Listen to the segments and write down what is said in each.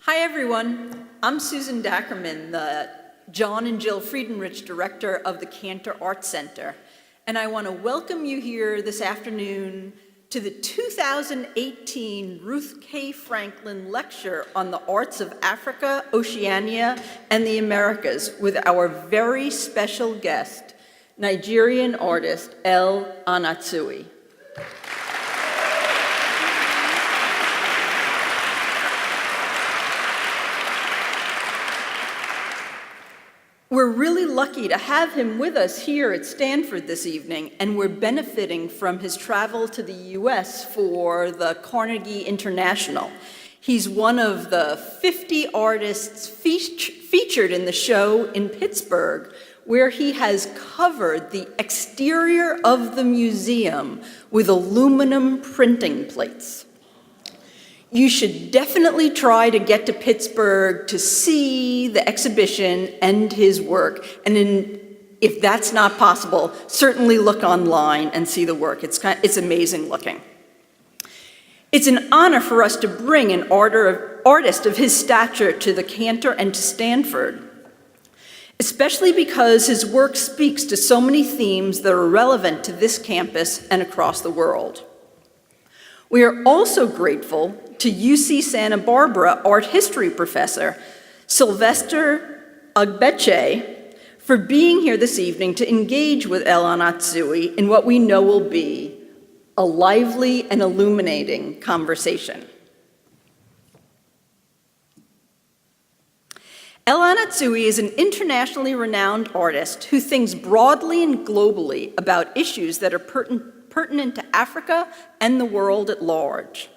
Hi everyone, I'm Susan Dackerman, the John and Jill Friedenrich Director of the Cantor Art Center, and I want to welcome you here this afternoon to the 2018 Ruth K. Franklin Lecture on the Arts of Africa, Oceania, and the Americas with our very special guest, Nigerian artist Anatsui. We're really lucky to have him with us here at Stanford this evening, and we're benefiting from his travel to the US for the Carnegie International. He's one of the 50 artists featured in the show in Pittsburgh, where he has covered the exterior of the museum with aluminum printing plates. You should definitely try to get to Pittsburgh to see the exhibition and his work. And if that's not possible, certainly look online and see the work. It's amazing looking. It's an honor for us to bring an artist of his stature to the Cantor and to Stanford, especially because his work speaks to so many themes that are relevant to this campus and across the world. We are also grateful to UC Santa Barbara art history professor Sylvester Ogbechie for being here this evening to engage with Anatsui in what we know will be a lively and illuminating conversation. Anatsui is an internationally renowned artist who thinks broadly and globally about issues that are pertinent to Africa and the world at large.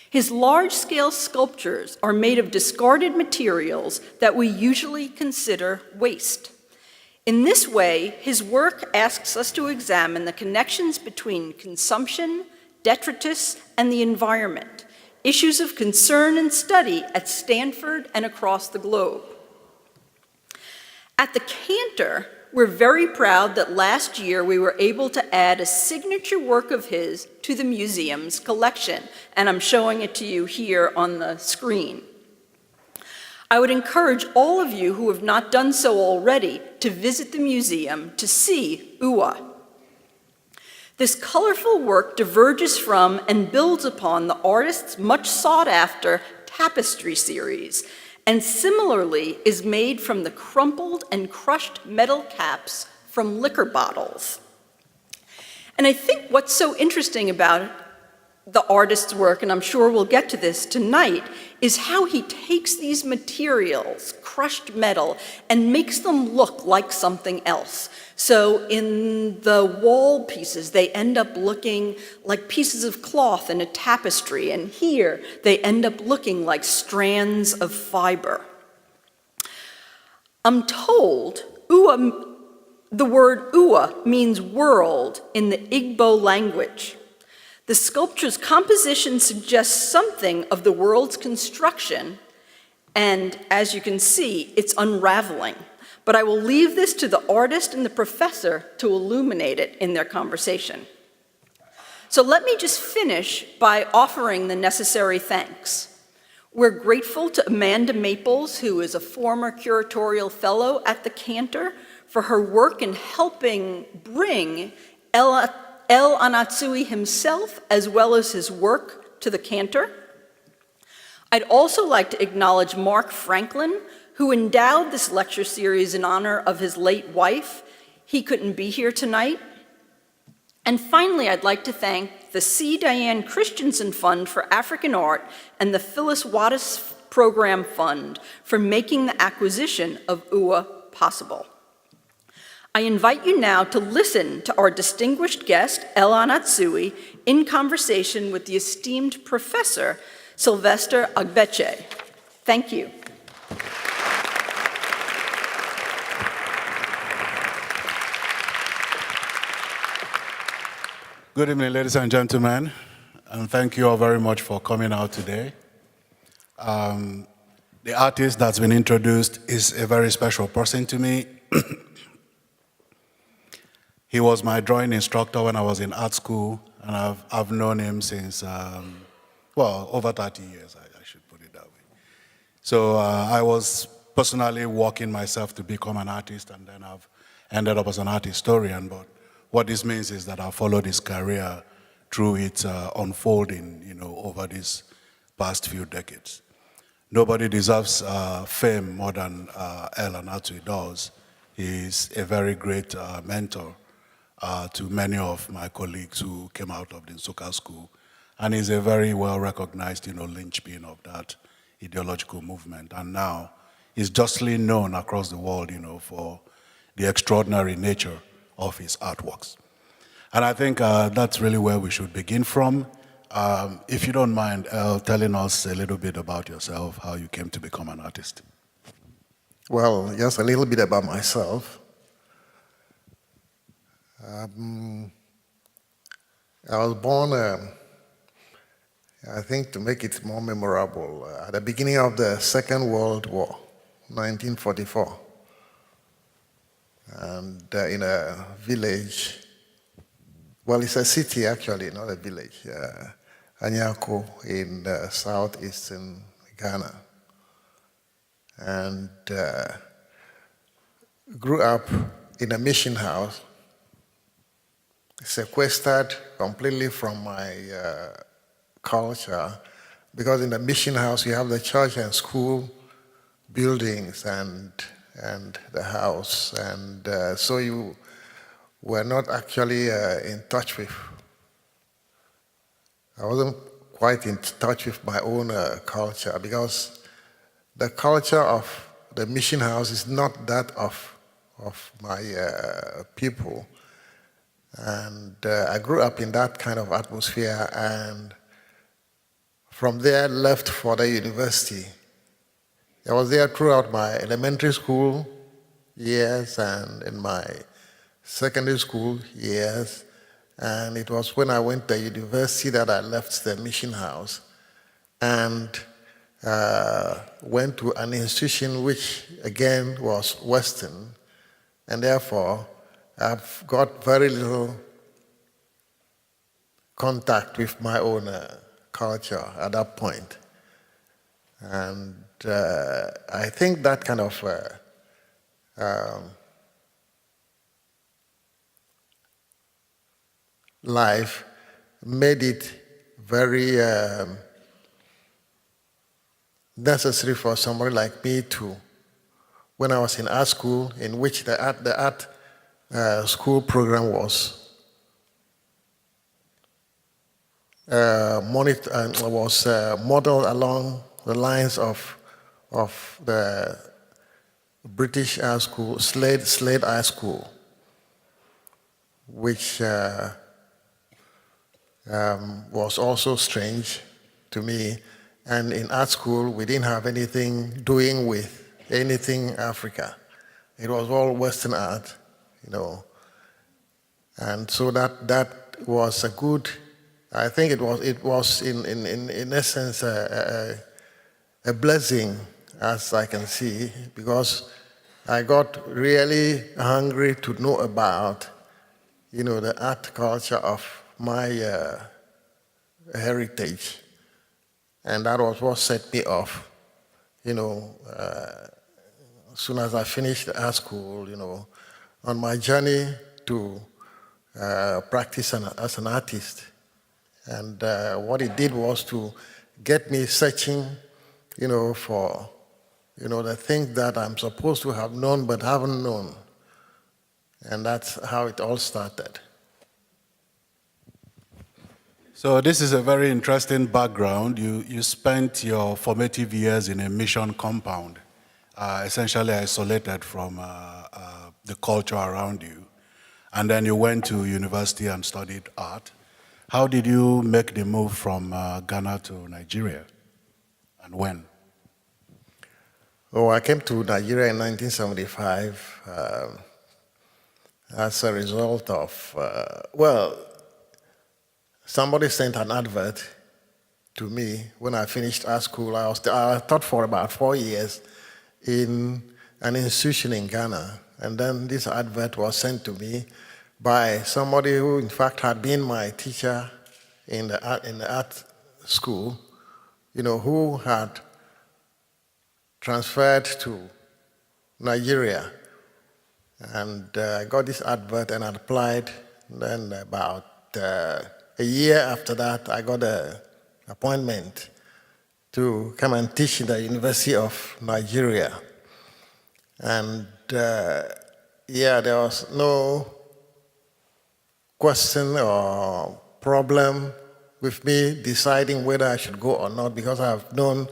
His large-scale sculptures are made of discarded materials that we usually consider waste. In this way, his work asks us to examine the connections between consumption, detritus, and the environment, issues of concern and study at Stanford and across the globe. At the Cantor, we're very proud that last year we were able to add a signature work of his to the museum's collection, and I'm showing it to you here on the screen. I would encourage all of you who have not done so already to visit the museum to see Uwa. This colorful work diverges from and builds upon the artist's much sought-after tapestry series, and similarly is made from the crumpled and crushed metal caps from liquor bottles. And I think what's so interesting about the artist's work, and I'm sure we'll get to this tonight, is how he takes these materials, crushed metal, and makes them look like something else. So in the wall pieces, they end up looking like pieces of cloth in a tapestry, and here they end up looking like strands of fiber. I'm told the word Uwa means world in the Igbo language. The sculpture's composition suggests something of the world's construction, and as you can see, it's unraveling. But I will leave this to the artist and the professor to illuminate it in their conversation. So let me just finish by offering the necessary thanks. We're grateful to Amanda Maples, who is a former curatorial fellow at the Cantor, for her work in helping bring Anatsui himself, as well as his work, to the Cantor. I'd also like to acknowledge Mark Franklin, who endowed this lecture series in honor of his late wife. He couldn't be here tonight. And finally, I'd like to thank the C. Diane Christensen Fund for African Art and the Phyllis Wattis Program Fund for making the acquisition of Uwa possible. I invite you now to listen to our distinguished guest, Anatsui, in conversation with the esteemed professor, Sylvester Ogbechie. Thank you. Good evening, ladies and gentlemen, and thank you all very much for coming out today. The artist that's been introduced is a very special person to me. He was my drawing instructor when I was in art school, and I've known him since, well, over 30 years, I should put it that way. So I was personally working myself to become an artist, and then I've ended up as an art historian. But what this means is that I followed his career through its unfolding, over these past few decades. Nobody deserves fame more than Anatsui does. He's a very great mentor to many of my colleagues who came out of the Nsukka School, and he's a very well-recognized, linchpin of that ideological movement. And now he's justly known across the world, for the extraordinary nature of his artworks. And I think that's really where we should begin from. If you don't mind telling us a little bit about yourself, how you came to become an artist. Well, just a little bit about myself. I was born, I think to make it more memorable, at the beginning of the Second World War, 1944. And in a village, well, it's a city actually, not a village, Anyako in southeastern Ghana. And grew up in a mission house, sequestered completely from my culture, because in the mission house you have the church and school buildings and the house, and so you were not actually in touch with, I wasn't quite in touch with my own culture, because the culture of the mission house is not that of my people. And I grew up in that kind of atmosphere, and from there left for the university. I was there throughout my elementary school years and in my secondary school years, and it was when I went to university that I left the mission house and went to an institution which again was Western, and therefore I've got very little contact with my own culture at that point. And I think that kind of life made it very necessary for somebody like me to, when I was in art school, in which the art school program was modeled along the lines of the British art school, Slade Art School, which was also strange to me. And in art school, we didn't have anything doing with anything Africa. It was all Western art, And so that was a good, I think it was in essence a blessing, as I can see, because I got really hungry to know about, the art culture of my heritage. And that was what set me off, as soon as I finished art school, on my journey to practice as an artist. And what it did was to get me searching, for, the things that I'm supposed to have known but haven't known. And that's how it all started. So this is a very interesting background. You spent your formative years in a mission compound, essentially isolated from the culture around you. And then you went to university and studied art. How did you make the move from Ghana to Nigeria, and when? Oh, I came to Nigeria in 1975 as a result of, somebody sent an advert to me when I finished art school. I taught for about 4 years in an institution in Ghana. And then this advert was sent to me by somebody who, in fact, had been my teacher in the art school, who had transferred to Nigeria. And I got this advert and I applied. Then about a year after that, I got an appointment to come and teach in the University of Nigeria. And yeah, there was no question or problem with me deciding whether I should go or not, because I've known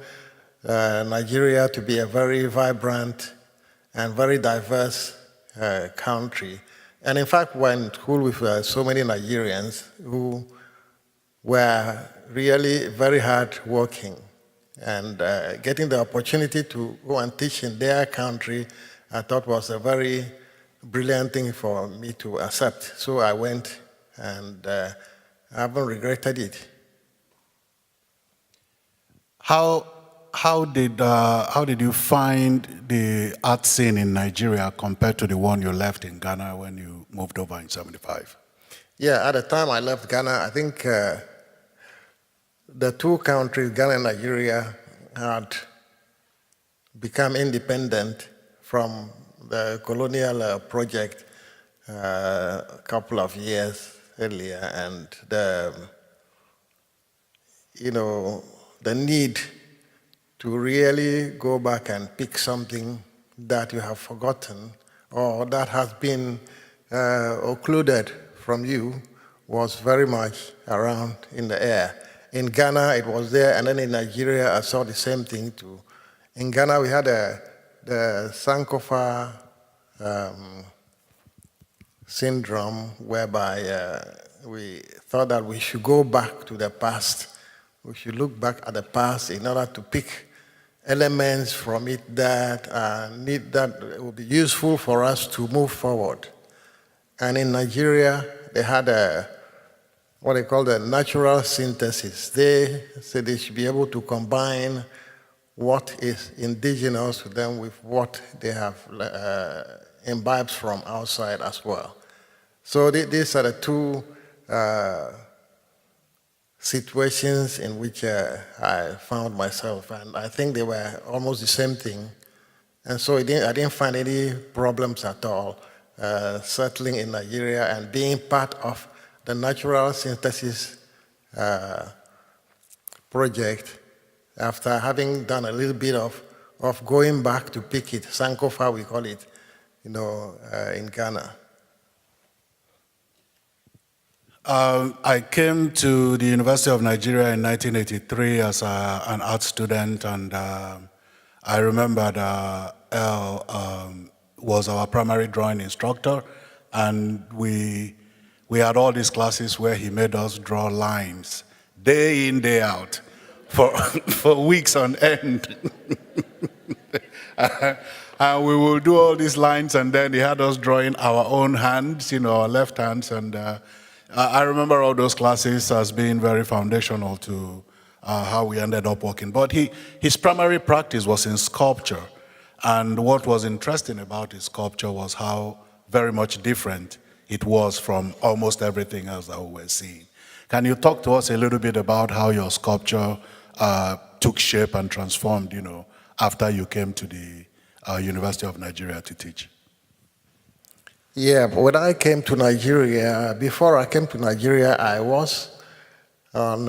Nigeria to be a very vibrant and very diverse country. And in fact, went to school with so many Nigerians who were really very hardworking. And getting the opportunity to go and teach in their country, I thought was a very brilliant thing for me to accept. So I went, and I haven't regretted it. How did you find the art scene in Nigeria compared to the one you left in Ghana when you moved over in '75? Yeah, at the time I left Ghana, I think the two countries, Ghana and Nigeria, had become independent from the colonial project a couple of years earlier, and the need to really go back and pick something that you have forgotten or that has been occluded from you was very much around in the air. In Ghana, it was there, and then in Nigeria, I saw the same thing too. In Ghana, we had the Sankofa syndrome, whereby we thought that we should go back to the past. We should look back at the past in order to pick elements from it that will be useful for us to move forward. And in Nigeria, they had what they call the natural synthesis. They said they should be able to combine what is indigenous to them with what they have imbibed from outside as well. So these are the two situations in which I found myself, and I think they were almost the same thing. And so I didn't find any problems at all settling in Nigeria and being part of the natural synthesis project after having done a little bit of going back to pick it. Sankofa, we call it, in Ghana. I came to the University of Nigeria in 1983 as an art student, and I remember El was our primary drawing instructor, and we had all these classes where he made us draw lines day in, day out for weeks on end. And we would do all these lines, and then he had us drawing our own hands, our left hands, and I remember all those classes as being very foundational to how we ended up working. But his primary practice was in sculpture, and what was interesting about his sculpture was how very much different it was from almost everything else that we were seeing. Can you talk to us a little bit about how your sculpture took shape and transformed, after you came to the University of Nigeria to teach? Yeah, but when I came to Nigeria, before I came to Nigeria, I was on,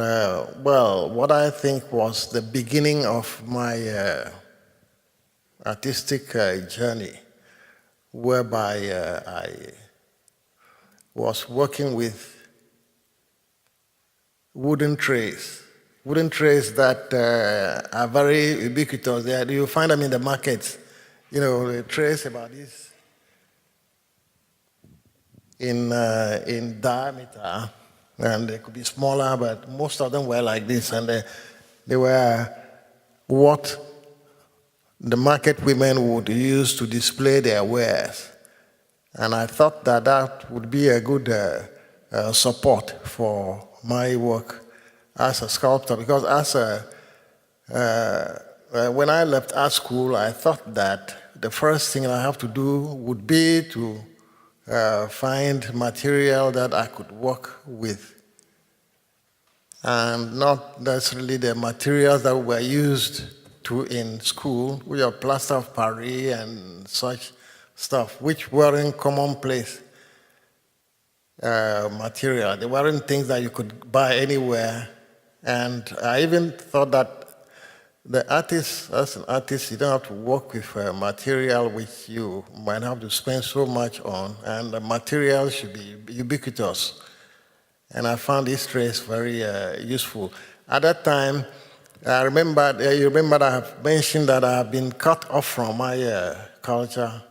what I think was the beginning of my artistic journey, whereby I was working with wooden trays that are very ubiquitous. You find them in the markets, the trays about this in diameter, and they could be smaller, but most of them were like this, and they were what the market women would use to display their wares. And I thought that would be a good support for my work as a sculptor, because when I left art school, I thought that the first thing I have to do would be to find material that I could work with, and not necessarily the materials that were used to in school, with your plaster of Paris and such stuff, which weren't commonplace material. They weren't things that you could buy anywhere. And I even thought that the artist, as an artist, you don't have to work with material which you might have to spend so much on, and the material should be ubiquitous. And I found these trays very useful. At that time, I remember, you remember I have mentioned that I have been cut off from my culture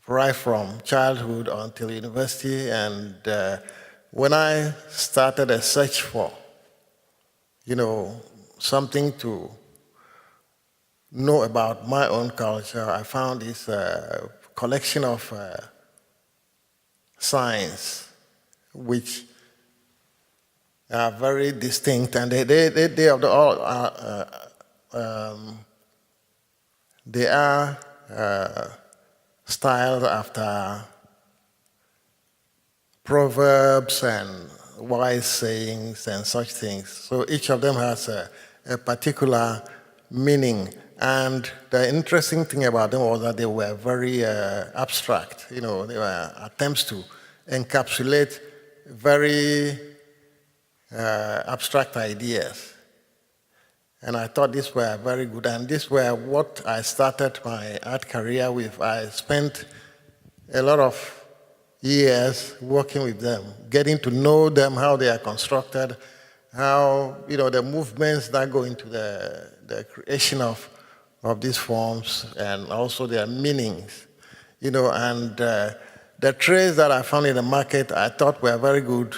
right from childhood until university, and when I started a search for something to know about my own culture, I found this collection of signs which are very distinct, and they are styled after proverbs and wise sayings and such things. So each of them has a particular meaning. And the interesting thing about them was that they were very abstract. They were attempts to encapsulate very abstract ideas. And I thought these were very good. And these were what I started my art career with. I spent a lot of years working with them, getting to know them, how they are constructed, how, the movements that go into the creation of these forms, and also their meanings, and the trays that I found in the market I thought were very good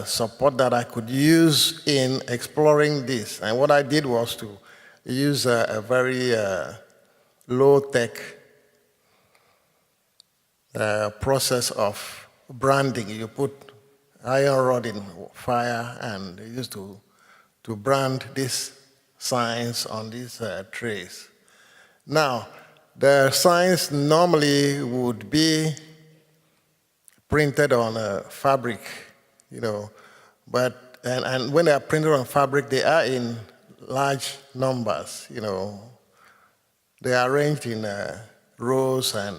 support that I could use in exploring this. And what I did was to use a very low-tech process of branding. You put iron rod in fire and you used to brand these signs on these trays. Now, the signs normally would be printed on a fabric, but and when they are printed on fabric, they are in large numbers, They are arranged in rows and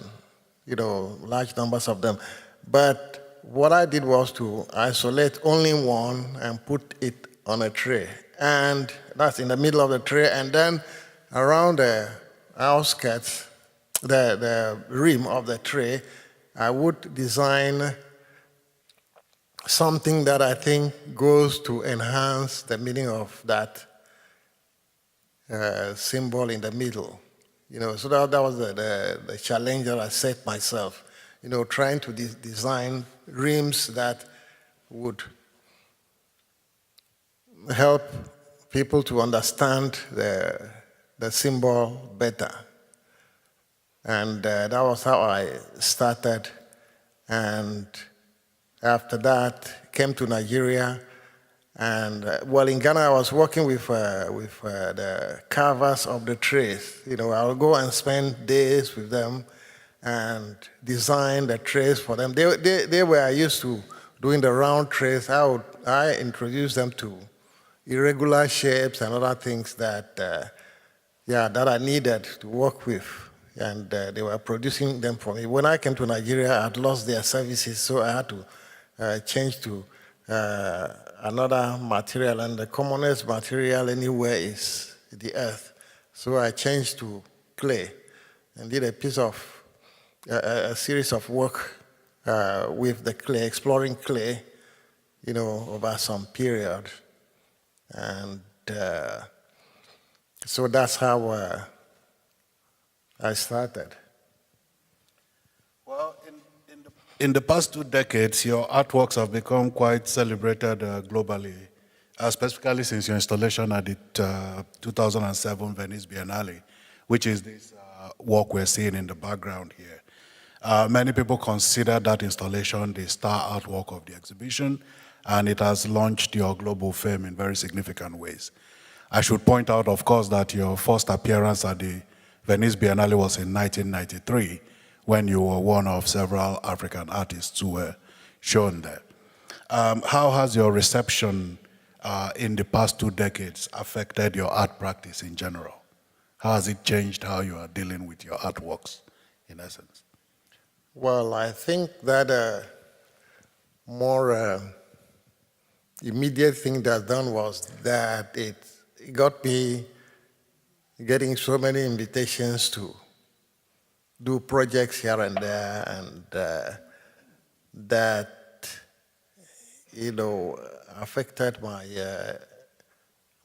large numbers of them. But what I did was to isolate only one and put it on a tray. And that's in the middle of the tray. And then around the outskirts, the rim of the tray, I would design something that I think goes to enhance the meaning of that symbol in the middle. So that was the challenge that I set myself, trying to design rims that would help people to understand the symbol better. And that was how I started. And after that, came to Nigeria. And in Ghana, I was working with the carvers of the trays. I'll go and spend days with them and design the trays for them. They were used to doing the round trays. I introduced them to irregular shapes and other things that I needed to work with. And they were producing them for me. When I came to Nigeria, I had lost their services, so I had to change to another material, and the commonest material anywhere is the earth. So I changed to clay and did a series of work with the clay, exploring clay, over some period. And so that's how I started. Well, in the past 2 decades, your artworks have become quite celebrated globally, specifically since your installation at the 2007 Venice Biennale, which is this work we're seeing in the background here. Many people consider that installation the star artwork of the exhibition, and it has launched your global fame in very significant ways. I should point out, of course, that your first appearance at the Venice Biennale was in 1993, when you were one of several African artists who were shown there. How has your reception in the past 2 decades affected your art practice in general? How has it changed how you are dealing with your artworks, in essence? Well, I think that more immediate thing that's done was that it got me getting so many invitations to do projects here and there, and that, affected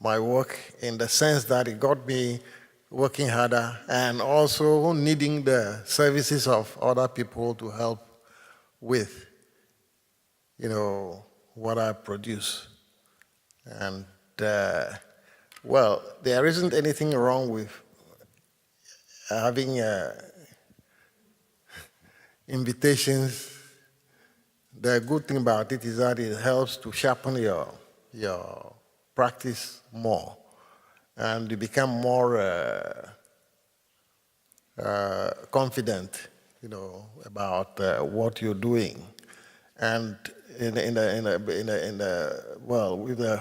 my work in the sense that it got me working harder and also needing the services of other people to help with, what I produce. And, well, there isn't anything wrong with having invitations. The good thing about it is that it helps to sharpen your practice more, and you become more confident, about what you're doing, and with the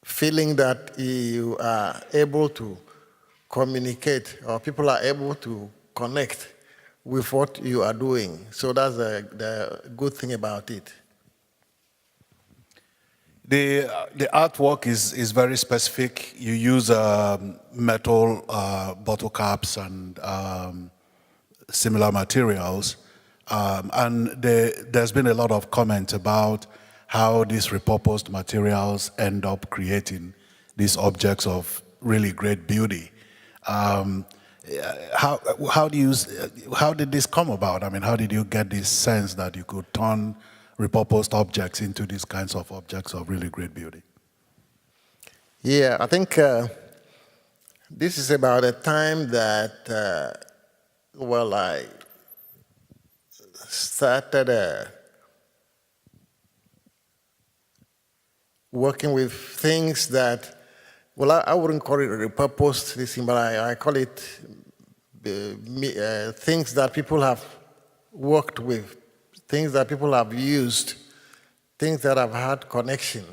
feeling that you are able to communicate, or people are able to connect with what you are doing. So that's the good thing about it. The artwork is very specific. You use metal bottle caps and similar materials. And there's been a lot of comment about how these repurposed materials end up creating these objects of really great beauty. How did this come about? I mean, how did you get this sense that you could turn repurposed objects into these kinds of objects of really great beauty? Yeah, I think this is about a time that, I started working with things that, I wouldn't call it repurposed, this thing, but I call it things that people have worked with, things that people have used, things that have had connection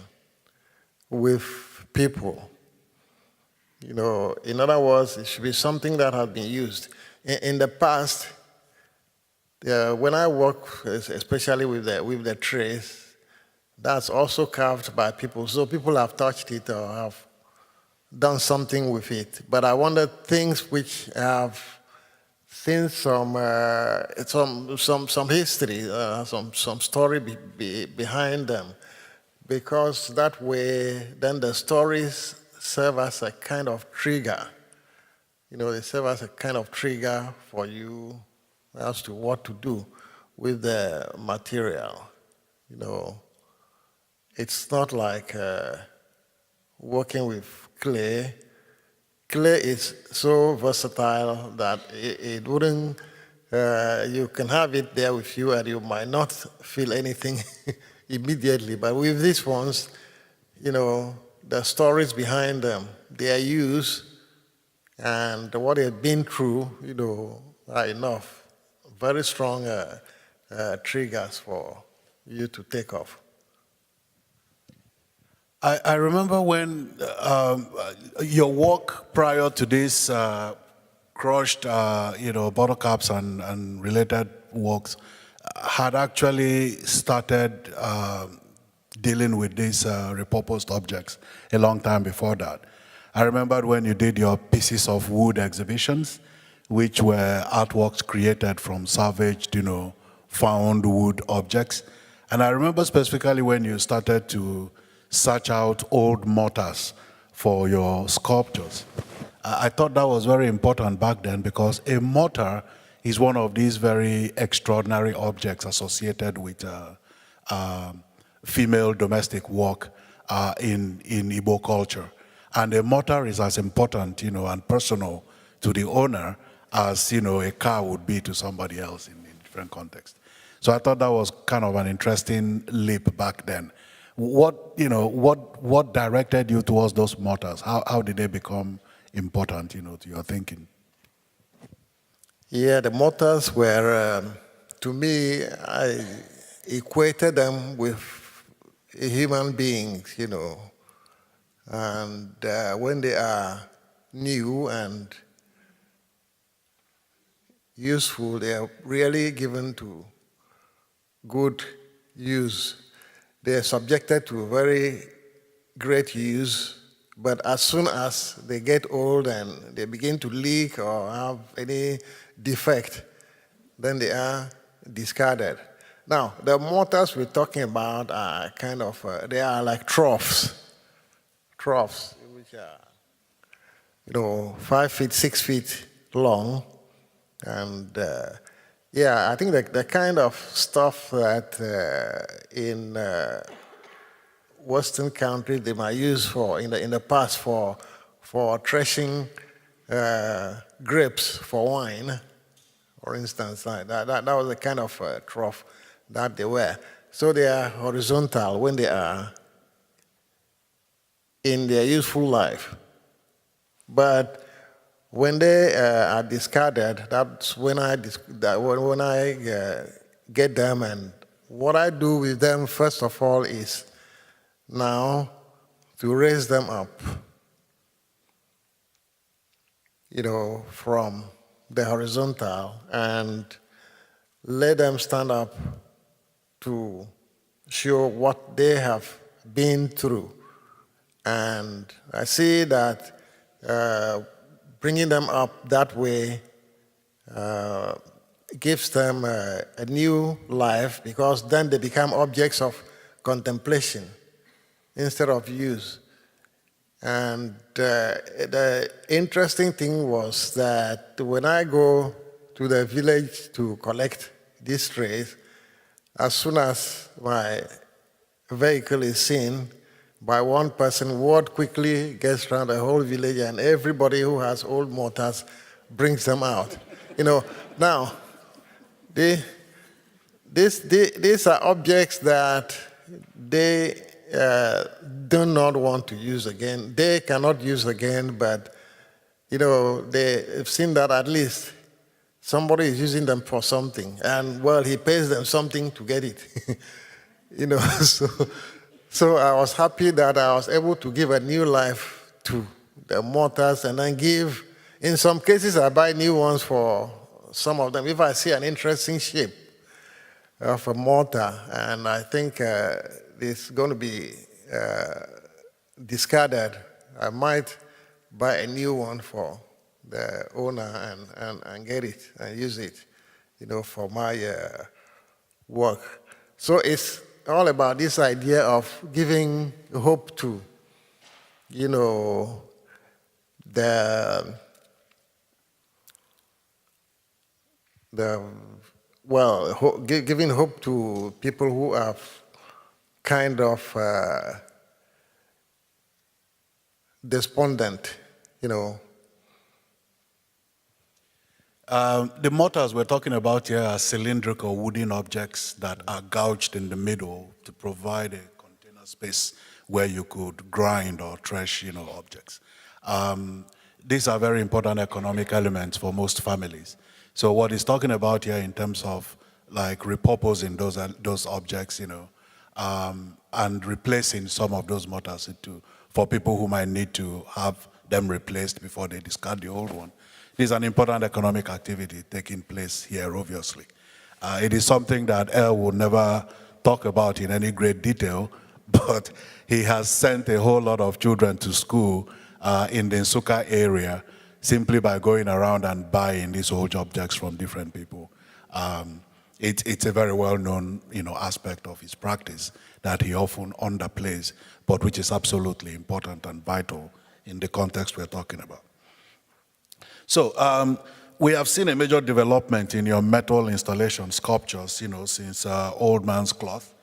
with people. In other words, it should be something that has been used. In the past, when I work, especially with the trays, that's also carved by people. So people have touched it or have done something with it. But I wanted things which have seen some history, some story behind them, because that way, then the stories serve as a kind of trigger. They serve as a kind of trigger for you as to what to do with the material. It's not like working with clay. Clay is so versatile that it wouldn't, you can have it there with you and you might not feel anything immediately. But with these ones, the stories behind them, their use, and what they've been through, are enough. Very strong triggers for you to take off. I remember when your work prior to this crushed, bottle caps and related works had actually started dealing with these repurposed objects a long time before that. I remembered when you did your pieces of wood exhibitions, which were artworks created from salvaged, found wood objects. And I remember specifically when you started to search out old mortars for your sculptures. I thought that was very important back then because a mortar is one of these very extraordinary objects associated with female domestic work in Igbo culture. And a mortar is as important, and personal to the owner as, a car would be to somebody else in different contexts. So I thought that was kind of an interesting leap back then. What directed you towards those mortars? How did they become important, to your thinking? Yeah, the mortars were, to me, I equated them with human beings, and when they are new and useful, they are really given to good use. They are subjected to very great use, but as soon as they get old and they begin to leak or have any defect, then they are discarded. Now, the mortars we're talking about are kind of, they are like troughs, which are, 5 feet, 6 feet long. And yeah, I think the kind of stuff that in Western countries they might use for, in the past for threshing grapes for wine, for instance, that was the kind of trough that they were. So they are horizontal when they are in their useful life. But when they are discarded, that's when I get them, and what I do with them, first of all, is now to raise them up, from the horizontal and let them stand up to show what they have been through. And I see that bringing them up that way gives them a new life, because then they become objects of contemplation instead of use. And the interesting thing was that when I go to the village to collect these trays, as soon as my vehicle is seen by one person, word quickly gets around the whole village, and everybody who has old mortars brings them out. Now, these are objects that they do not want to use again. They cannot use again, but they've seen that at least somebody is using them for something, and well, he pays them something to get it. So I was happy that I was able to give a new life to the mortars, and then in some cases, I buy new ones for some of them. If I see an interesting shape of a mortar, and I think it's going to be discarded, I might buy a new one for the owner and get it and use it, for my work. So it's all about this idea of giving hope to, giving hope to people who have kind of despondent, The mortars we're talking about here are cylindrical wooden objects that are gouged in the middle to provide a container space where you could grind or thresh, objects. These are very important economic elements for most families. So what he's talking about here in terms of like repurposing those objects, and replacing some of those mortars for people who might need to have them replaced before they discard the old one. This is an important economic activity taking place here, obviously. It is something that El will never talk about in any great detail, but he has sent a whole lot of children to school in the Nsukka area simply by going around and buying these old objects from different people. It's a very well-known, aspect of his practice that he often underplays, but which is absolutely important and vital in the context we're talking about. So we have seen a major development in your metal installation sculptures, since Old Man's Cloth,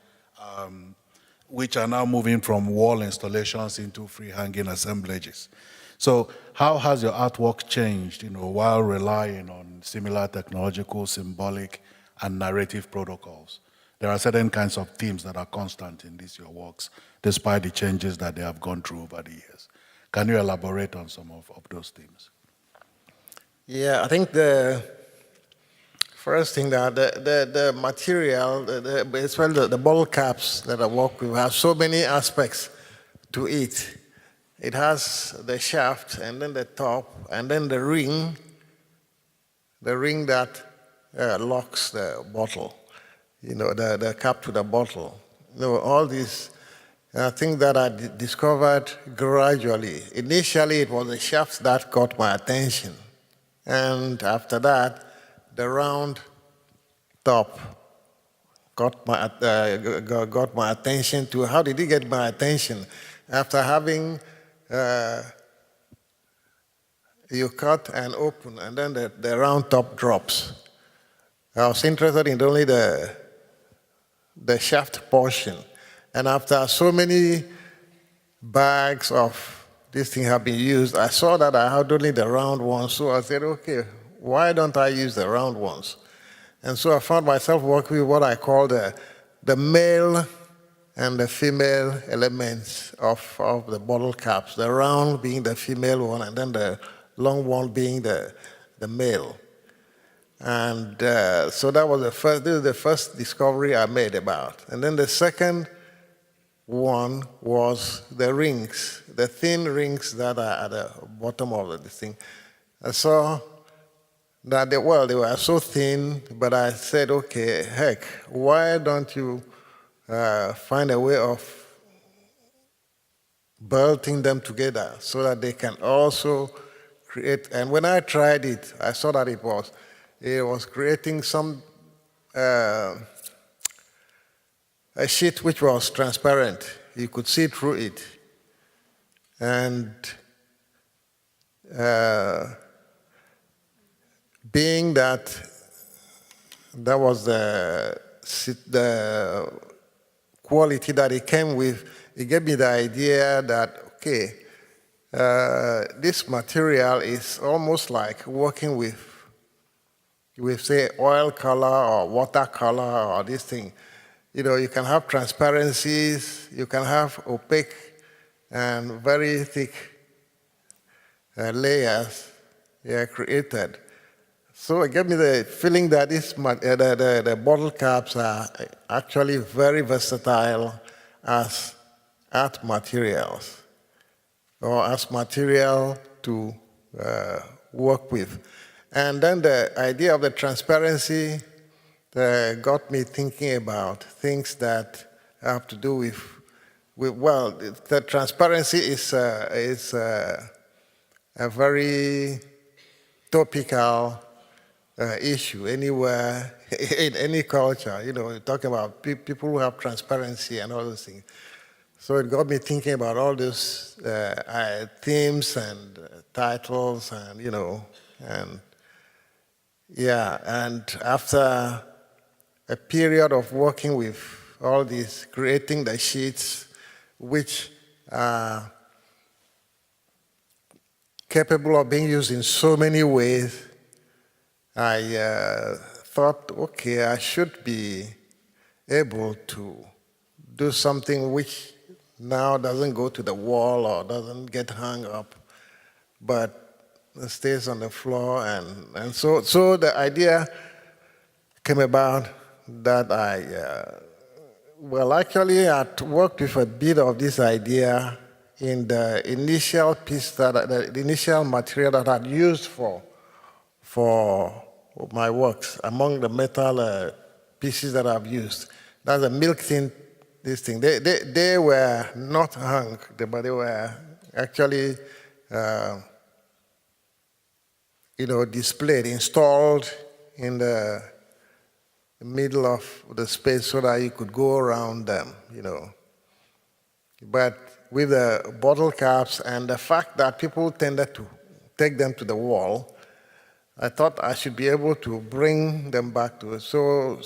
which are now moving from wall installations into free-hanging assemblages. So how has your artwork changed, while relying on similar technological, symbolic, and narrative protocols? There are certain kinds of themes that are constant in your works, despite the changes that they have gone through over the years. Can you elaborate on some of those themes? Yeah, I think first First thing that the material, especially the bottle caps that I work with, have so many aspects to it. It has the shaft, and then the top, and then the ring that locks the bottle, the cap to the bottle. All these things that I discovered gradually. Initially, it was the shaft that caught my attention. And after that, the round top got my attention too. How did it get my attention? After having you cut and open, and then the round top drops. I was interested in only the shaft portion. And after so many bags of this thing have been used, I saw that I had only the round ones. So I said, okay, why don't I use the round ones? And so I found myself working with what I call the male and the female elements of the bottle caps, the round being the female one, and then the long one being the male. And so that was this is the first discovery I made about. And then the second one was the rings, the thin rings that are at the bottom of the thing. I saw that they were so thin, but I said, okay, heck, why don't you find a way of belting them together so that they can also create. And when I tried it, I saw that it was creating some a sheet which was transparent. You could see through it. And being that was the quality that it came with, it gave me the idea that, okay, this material is almost like working with say, oil color or watercolor or this thing. You can have transparencies, you can have opaque and very thick layers created. So it gave me the feeling that the bottle caps are actually very versatile as art materials, or as material to work with. And then the idea of the transparency got me thinking about things that have to do with the transparency is a very topical issue anywhere, in any culture. You're talking about people who have transparency and all those things. So it got me thinking about all those themes and titles and and after a period of working with all these, creating the sheets which are capable of being used in so many ways, I thought, okay, I should be able to do something which now doesn't go to the wall or doesn't get hung up, but stays on the floor. And so the idea came about that actually I worked with a bit of this idea in the initial piece, the initial material that I'd used for my works, among the metal pieces that I've used. That's a milk tin, this thing. They were not hung, but they were actually displayed, installed in the middle of the space so that you could go around them, But with the bottle caps and the fact that people tended to take them to the wall, I thought I should be able to bring them back to it. So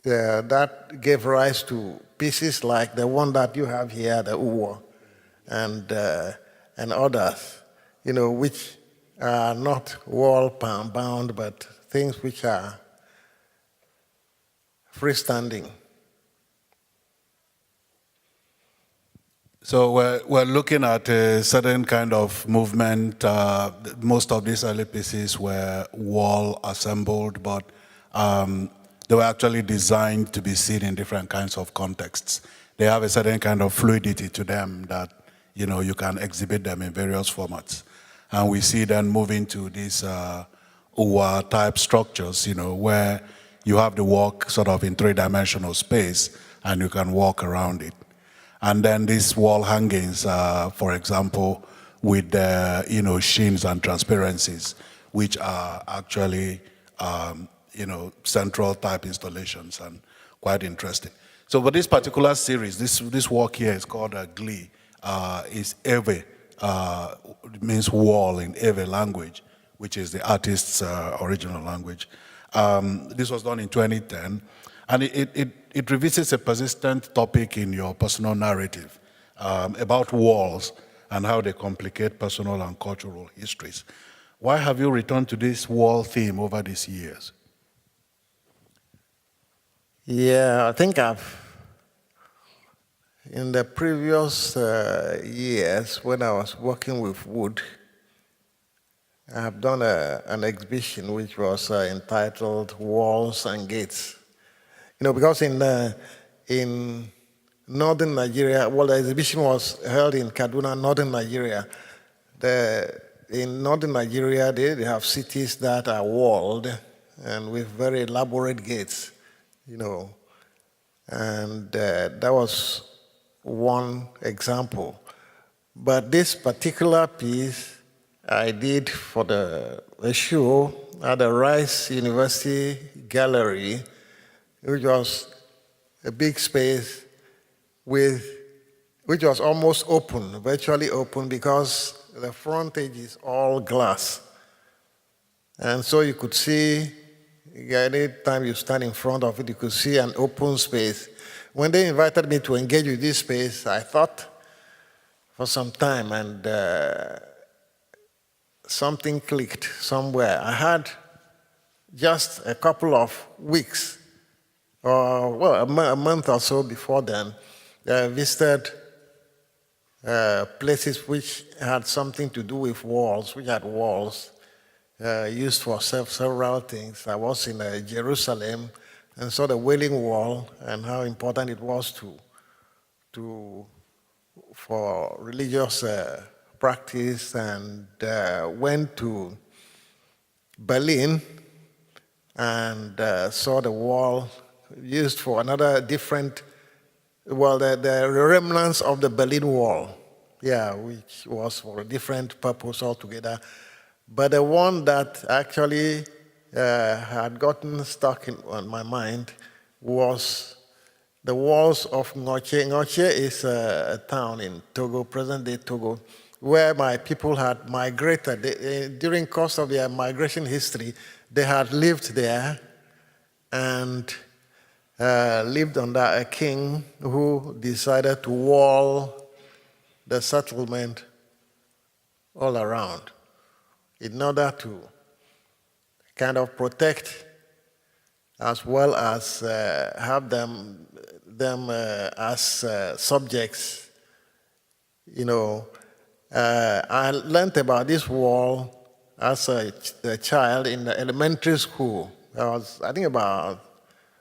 that gave rise to pieces like the one that you have here, the uwo, and others, which are not wall bound, but things which are freestanding. So we're looking at a certain kind of movement. Most of these early pieces were wall assembled, but they were actually designed to be seen in different kinds of contexts. They have a certain kind of fluidity to them that, you know, you can exhibit them in various formats. And we see them moving to these UWA type structures, you know, where you have the walk sort of in three-dimensional space and you can walk around it. And then these wall hangings, for example, with you know, sheens and transparencies, which are actually you know, central type installations and quite interesting. So for this particular series, this work here is called Glee. Is Ewe, means wall in Ewe language, which is the artist's original language. This was done in 2010, and it revisits a persistent topic in your personal narrative about walls and how they complicate personal and cultural histories. Why have you returned to this wall theme over these years? Yeah, I think in the previous years when I was working with wood, I have done an exhibition which was entitled Walls and Gates. You know, because in northern Nigeria, well, the exhibition was held in Kaduna, northern Nigeria. In northern Nigeria, they have cities that are walled and with very elaborate gates, you know. And that was one example. But this particular piece I did for the show at the Rice University Gallery, which was a big space which was almost open, virtually open, because the frontage is all glass. And so you could see, any time you stand in front of it, you could see an open space. When they invited me to engage with this space, I thought for some time, and something clicked somewhere. I had just a couple of weeks, or well, a month or so before then, I visited places which had something to do with walls, which had walls used for several things. I was in Jerusalem and saw the Wailing Wall and how important it was for religious practice, and went to Berlin and saw the wall used for another different, well, the remnants of the Berlin Wall, yeah, which was for a different purpose altogether. But the one that actually had gotten stuck on my mind was the walls of Ngoche. Ngoche is a town in Togo, present-day Togo, where my people had migrated. During the course of their migration history, they had lived there and lived under a king who decided to wall the settlement all around in order to kind of protect as well as have them as subjects. You know, I learned about this wall as a child in the elementary school. I was, I think, about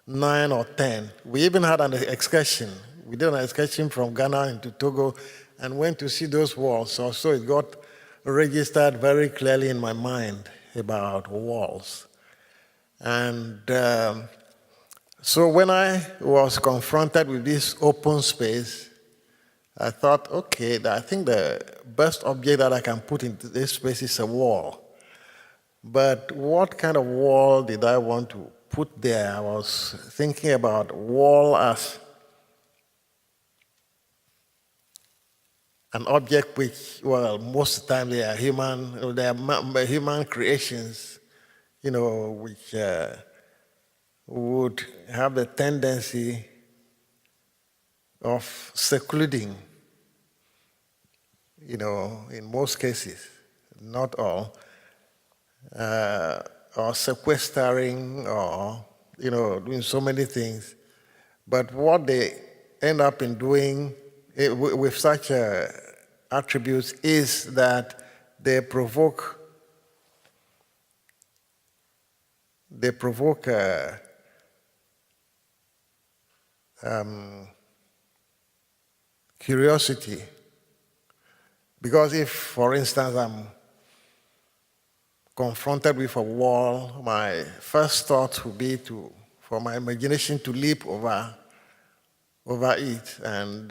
9 or 10. We even had an excursion. We did an excursion from Ghana into Togo and went to see those walls. So it got registered very clearly in my mind about walls. And so when I was confronted with this open space, I thought, okay, I think the best object that I can put into this space is a wall. But what kind of wall did I want to put there? I was thinking about wall as an object which, well, most of the time they are human creations, you know, which would have the tendency of secluding, you know, in most cases, not all, or sequestering, or, you know, doing so many things. But what they end up in doing with such attributes is that they provoke curiosity. Because if, for instance, I'm confronted with a wall, my first thought would be for my imagination to leap over it and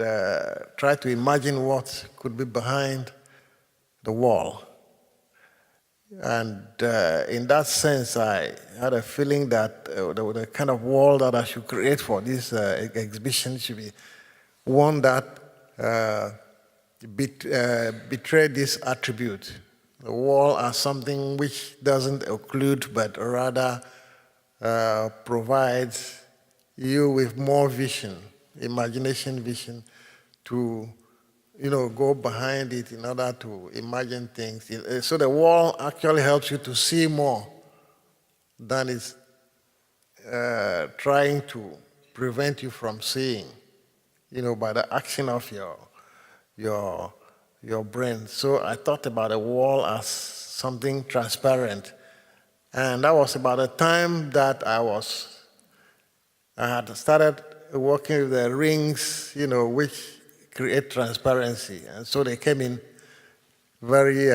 try to imagine what could be behind the wall. And in that sense, I had a feeling that the kind of wall that I should create for this exhibition should be one that betrayed this attribute. The wall as something which doesn't occlude, but rather provides you with more vision, imagination vision, to go behind it in order to imagine things. So the wall actually helps you to see more than it's trying to prevent you from seeing, by the action of your brain. So I thought about a wall as something transparent. And that was about the time that I had started working with the rings, which create transparency. And so they came in very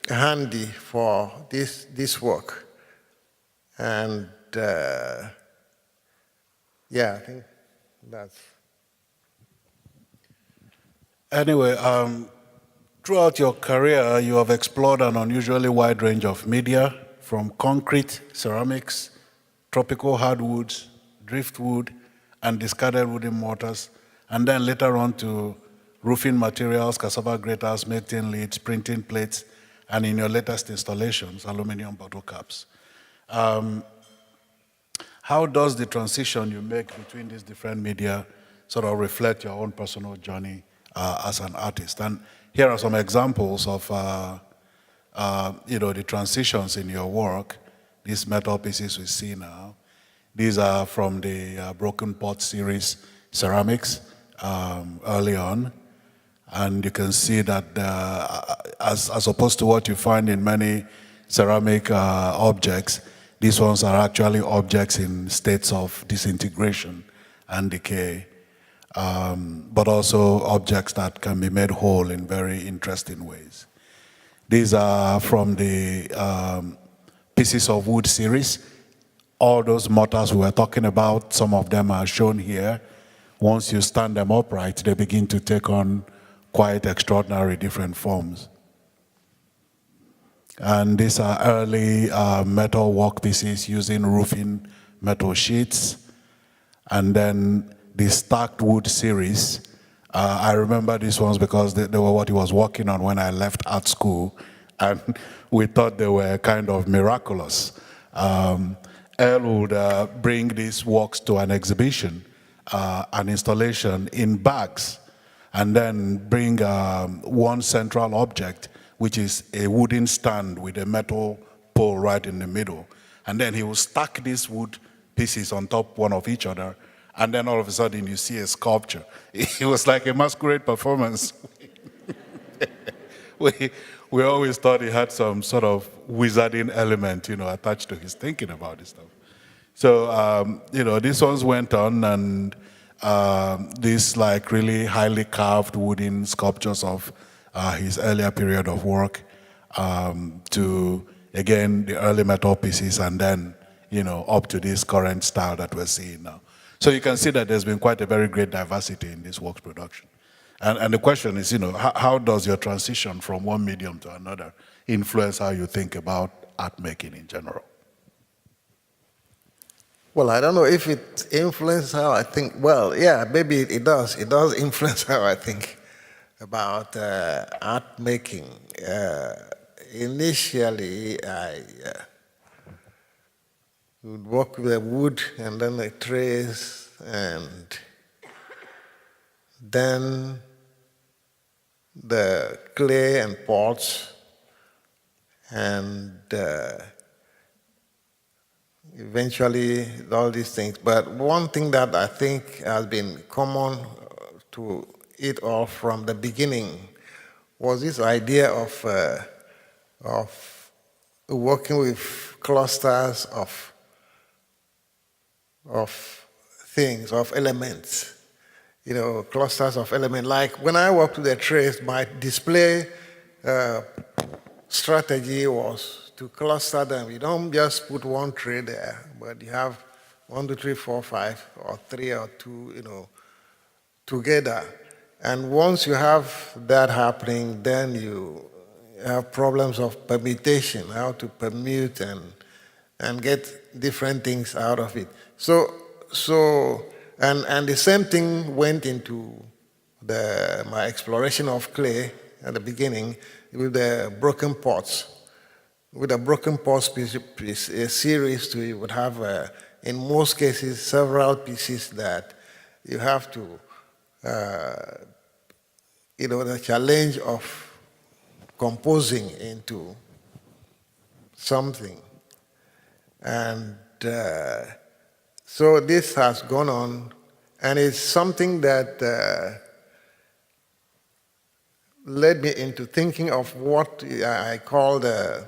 handy for this work. And yeah, I think that's... Anyway, throughout your career, you have explored an unusually wide range of media, from concrete, ceramics, tropical hardwoods, driftwood, and discarded wooden mortars, and then later on to roofing materials, cassava graters, melting lids, printing plates, and in your latest installations, aluminum bottle caps. How does the transition you make between these different media sort of reflect your own personal journey as an artist? And here are some examples of the transitions in your work. These metal pieces we see now. These are from the Broken Pot series ceramics early on. And you can see that as opposed to what you find in many ceramic objects, these ones are actually objects in states of disintegration and decay, but also objects that can be made whole in very interesting ways. These are from the pieces of wood series. All those mortars we were talking about, some of them are shown here. Once you stand them upright, they begin to take on quite extraordinary different forms. And these are early metal workpieces using roofing metal sheets. And then the stacked wood series. I remember these ones because they were what he was working on when I left art school. And we thought they were kind of miraculous. Elle would bring these works to an exhibition, an installation in bags, and then bring one central object, which is a wooden stand with a metal pole right in the middle. And then he will stack these wood pieces on top one of each other, and then all of a sudden you see a sculpture. It was like a masquerade performance. We always thought he had some sort of wizarding element, attached to his thinking about this stuff. So, these ones went on, and these like really highly carved wooden sculptures of his earlier period of work, to, again, the early metal pieces, and then, up to this current style that we're seeing now. So you can see that there's been quite a very great diversity in this works production. And the question is, how does your transition from one medium to another influence how you think about art making in general? Well, I don't know if it influences how I think. Well, yeah, maybe it does. It does influence how I think about art making. Initially, I would work with the wood and then the trays, and then the clay and pots, and eventually all these things. But one thing that I think has been common to it all from the beginning was this idea of working with clusters of things, of elements, clusters of elements. Like when I worked with the trays, my display strategy was to cluster them. You don't just put one tray there, but you have 1, 2, 3, 4, 5, or 3 or 2, together. And once you have that happening, then you have problems of permutation, how to permute and get different things out of it. And the same thing went into my exploration of clay at the beginning with the broken pots. With a broken pots series, you would have, in most cases, several pieces that you have to, the challenge of composing into something. And so this has gone on, and it's something that led me into thinking of what I call the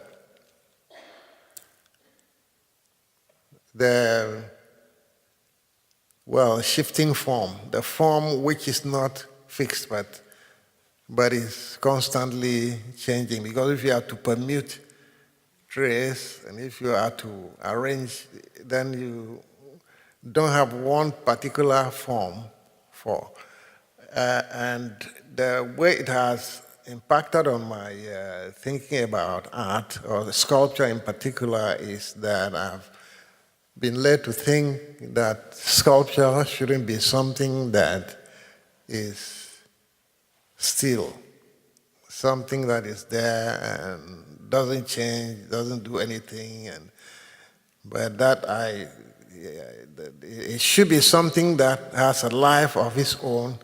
shifting form, the form which is not fixed but is constantly changing. Because if you have to permute trays and if you are to arrange, then you don't have one particular form for. And the way it has impacted on my thinking about art, or sculpture in particular, is that I've been led to think that sculpture shouldn't be something that is still, something that is there and doesn't change, doesn't do anything, but that it should be something that has a life of its own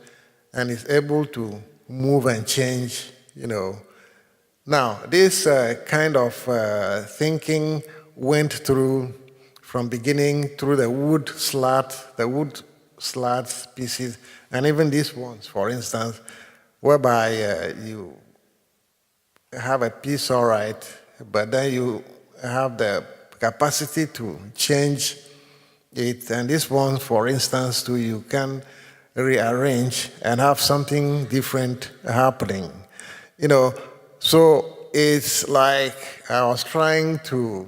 and is able to move and change, Now, this kind of thinking went through from beginning through the wood slats pieces, and even these ones, for instance, whereby you have a piece, all right, but then you have the capacity to change it. And this one, for instance, too, you can rearrange and have something different happening. So it's like I was trying to,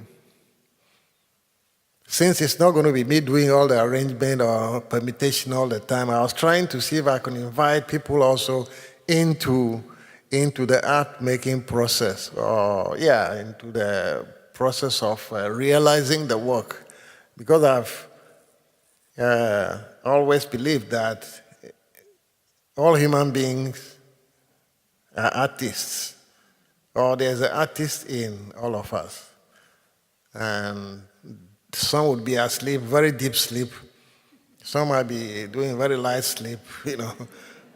since it's not going to be me doing all the arrangement or permutation all the time, I was trying to see if I could invite people also into the art-making process, into the process of realizing the work. Because I've always believed that all human beings are artists, or there's an artist in all of us. And some would be asleep, very deep sleep. Some might be doing very light sleep,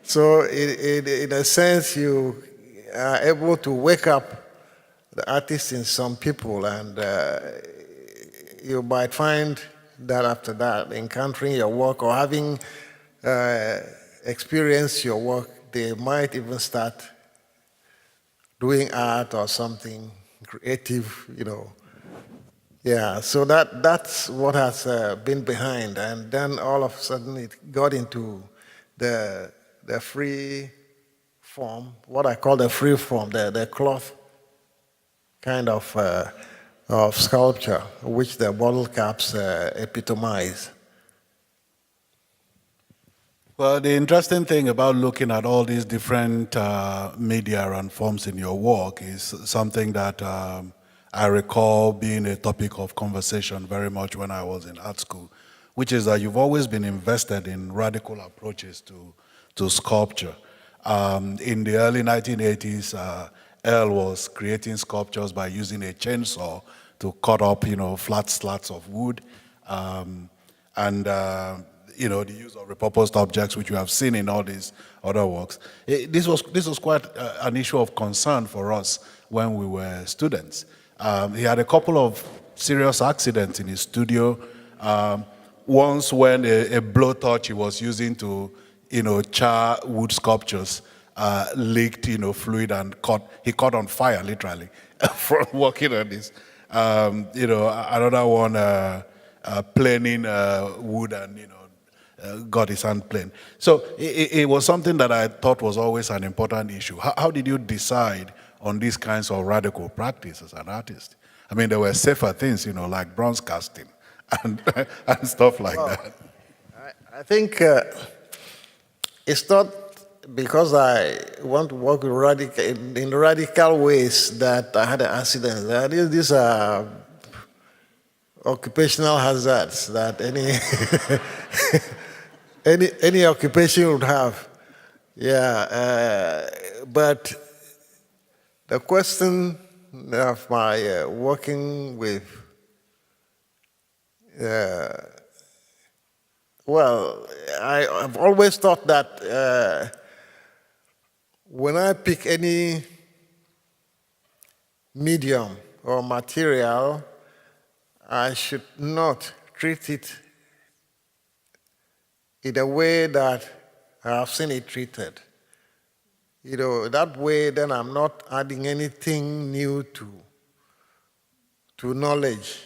So in a sense, you are able to wake up the artist in some people, and you might find that after that, encountering your work or having experienced your work, they might even start doing art or something creative, Yeah, so that's what has been behind. And then all of a sudden it got into the free form, what I call the free form, the cloth kind of sculpture, which the bottle caps epitomize. Well, the interesting thing about looking at all these different media and forms in your work is something that I recall being a topic of conversation very much when I was in art school, which is that you've always been invested in radical approaches to sculpture. In the early 1980s, Earl was creating sculptures by using a chainsaw to cut up, flat slats of wood, the use of repurposed objects, which you have seen in all these other works. This was quite an issue of concern for us when we were students. He had a couple of serious accidents in his studio. Once when a blowtorch he was using to, char wood sculptures, leaked, fluid and he caught on fire, literally, from working on this. Another one, planing wood and, got his hand plain. So it was something that I thought was always an important issue. How did you decide on these kinds of radical practice as an artist? I mean, there were safer things, like bronze casting and, and stuff like that. I think it's not because I want to work with in radical ways that I had an accident. These are occupational hazards that any occupation would have. Yeah, but the question of my working with, well, I've always thought that when I pick any medium or material, I should not treat it in a way that I have seen it treated. That way, then I'm not adding anything new to knowledge,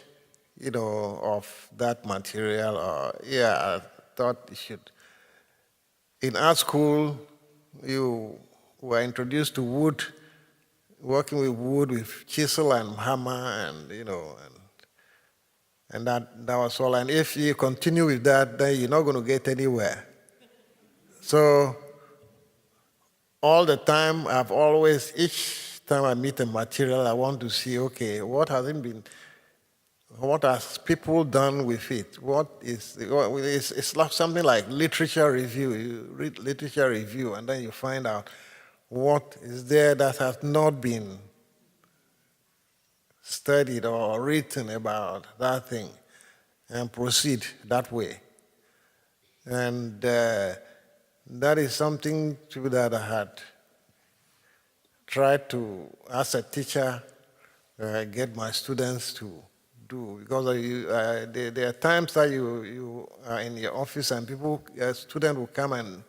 of that material. I thought you should. In art school, you were introduced to wood, working with wood, with chisel and hammer, and that was all. And if you continue with that, then you're not going to get anywhere. So all the time, each time I meet a material, I want to see, okay, what has people done with it? It's like something like literature review. You read literature review, and then you find out what is there that has not been studied or written about that thing, and proceed that way. And that is something too that I had tried to, as a teacher, get my students to do. Because there are times that you are in your office and a student will come and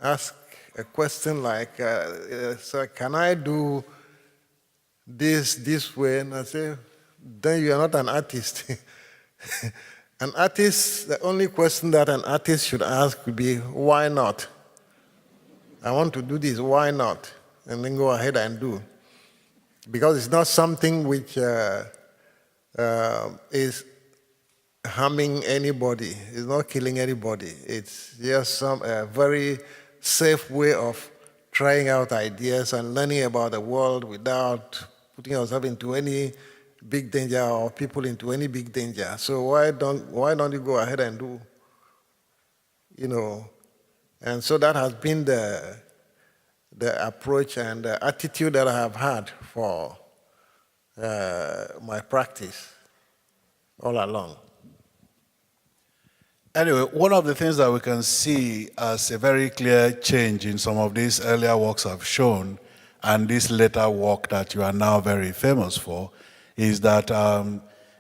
ask a question like, "Sir, can I do this way?" And I say, then you are not an artist. An artist, the only question that an artist should ask would be, why not? I want to do this, why not? And then go ahead and do. Because it's not something which is harming anybody. It's not killing anybody. It's just a very safe way of trying out ideas and learning about the world without putting yourself into any big danger or people into any big danger. So why don't you go ahead and do, And so that has been the approach and the attitude that I have had for my practice all along. Anyway, one of the things that we can see as a very clear change in some of these earlier works I've shown and this later work that you are now very famous for is that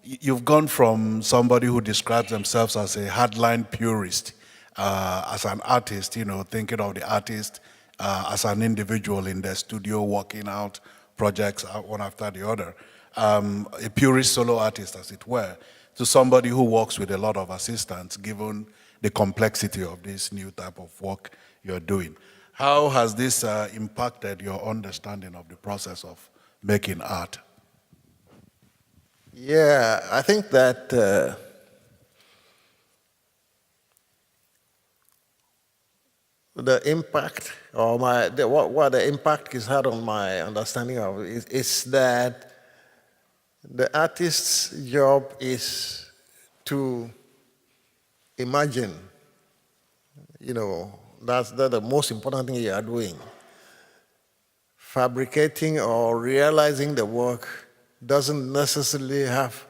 you've gone from somebody who describes themselves as a hardline purist, as an artist, thinking of the artist as an individual in the studio, working out projects one after the other, a purist solo artist, as it were, to somebody who works with a lot of assistants, given the complexity of this new type of work you're doing. How has this impacted your understanding of the process of making art? Yeah, I think that the impact, or what the impact has had on my understanding of it is that the artist's job is to imagine, that's the most important thing you are doing. Fabricating or realizing the work doesn't necessarily have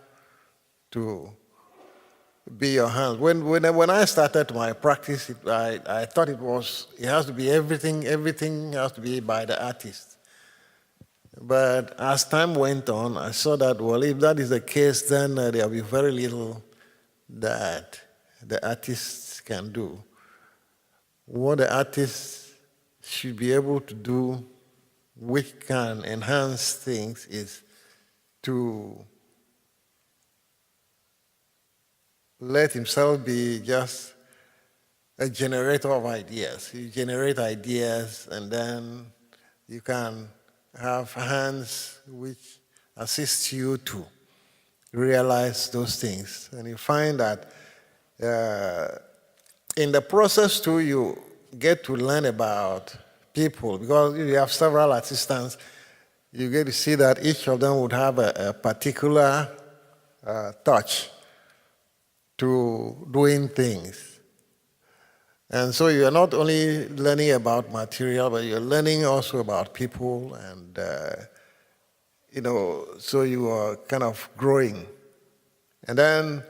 to be your hands. When I started my practice, I thought it has to be everything has to be by the artist. But as time went on, I saw that, well, if that is the case, then there will be very little that the artists can do. what the artist should be able to do, which can enhance things, is to let himself be just a generator of ideas. You generate ideas, and then you can have hands which assist you to realize those things. And you find that in the process too, you get to learn about people, because you have several assistants. You get to see that each of them would have a particular touch to doing things. And so you're not only learning about material, but you're learning also about people, and so you are kind of growing. And then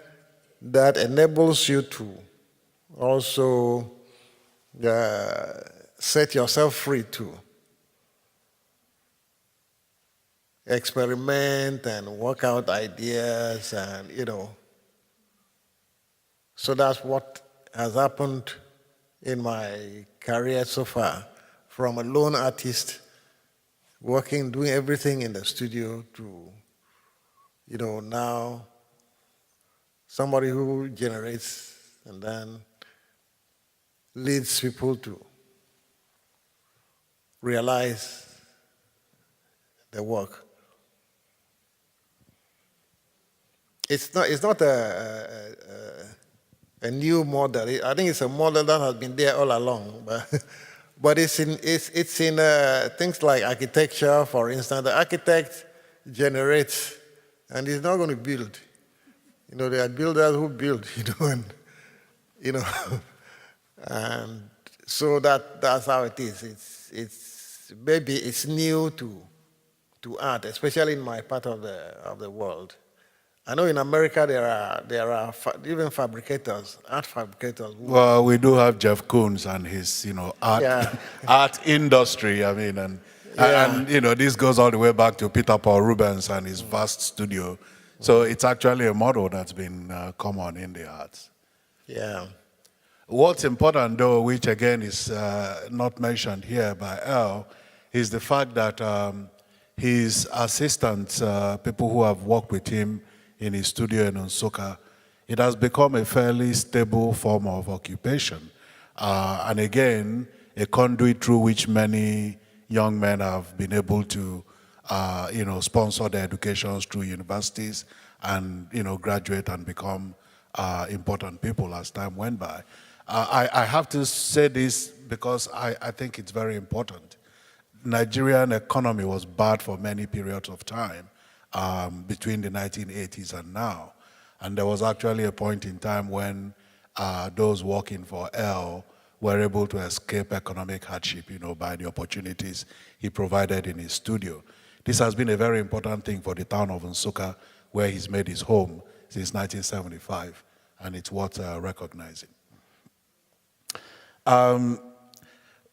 that enables you to also set yourself free to experiment and work out ideas, and so that's what has happened in my career so far, from a lone artist working, doing everything in the studio, to now somebody who generates and then leads people to realize the work. It's not a new model. I think it's a model that has been there all along, but it's in things like architecture, for instance. The architect generates, and he's not going to build. There are builders who build, and so that's how it is. It's new to art, especially in my part of the world. I know in America there are even fabricators, art fabricators. Well, we do have Jeff Koons and his, art industry. I mean, and this goes all the way back to Peter Paul Rubens and his vast studio. So it's actually a model that's been common in the arts. Yeah. What's important, though, which again is not mentioned here by Earl, is the fact that his assistants, people who have worked with him in his studio in Nsukka, it has become a fairly stable form of occupation. And again, a conduit through which many young men have been able to, sponsor their educations through universities and, graduate and become important people as time went by. I have to say this because I think it's very important. Nigerian economy was bad for many periods of time between the 1980s and now. And there was actually a point in time when those working for L were able to escape economic hardship, by the opportunities he provided in his studio. This has been a very important thing for the town of Nsukka, where he's made his home since 1975, and it's worth recognizing.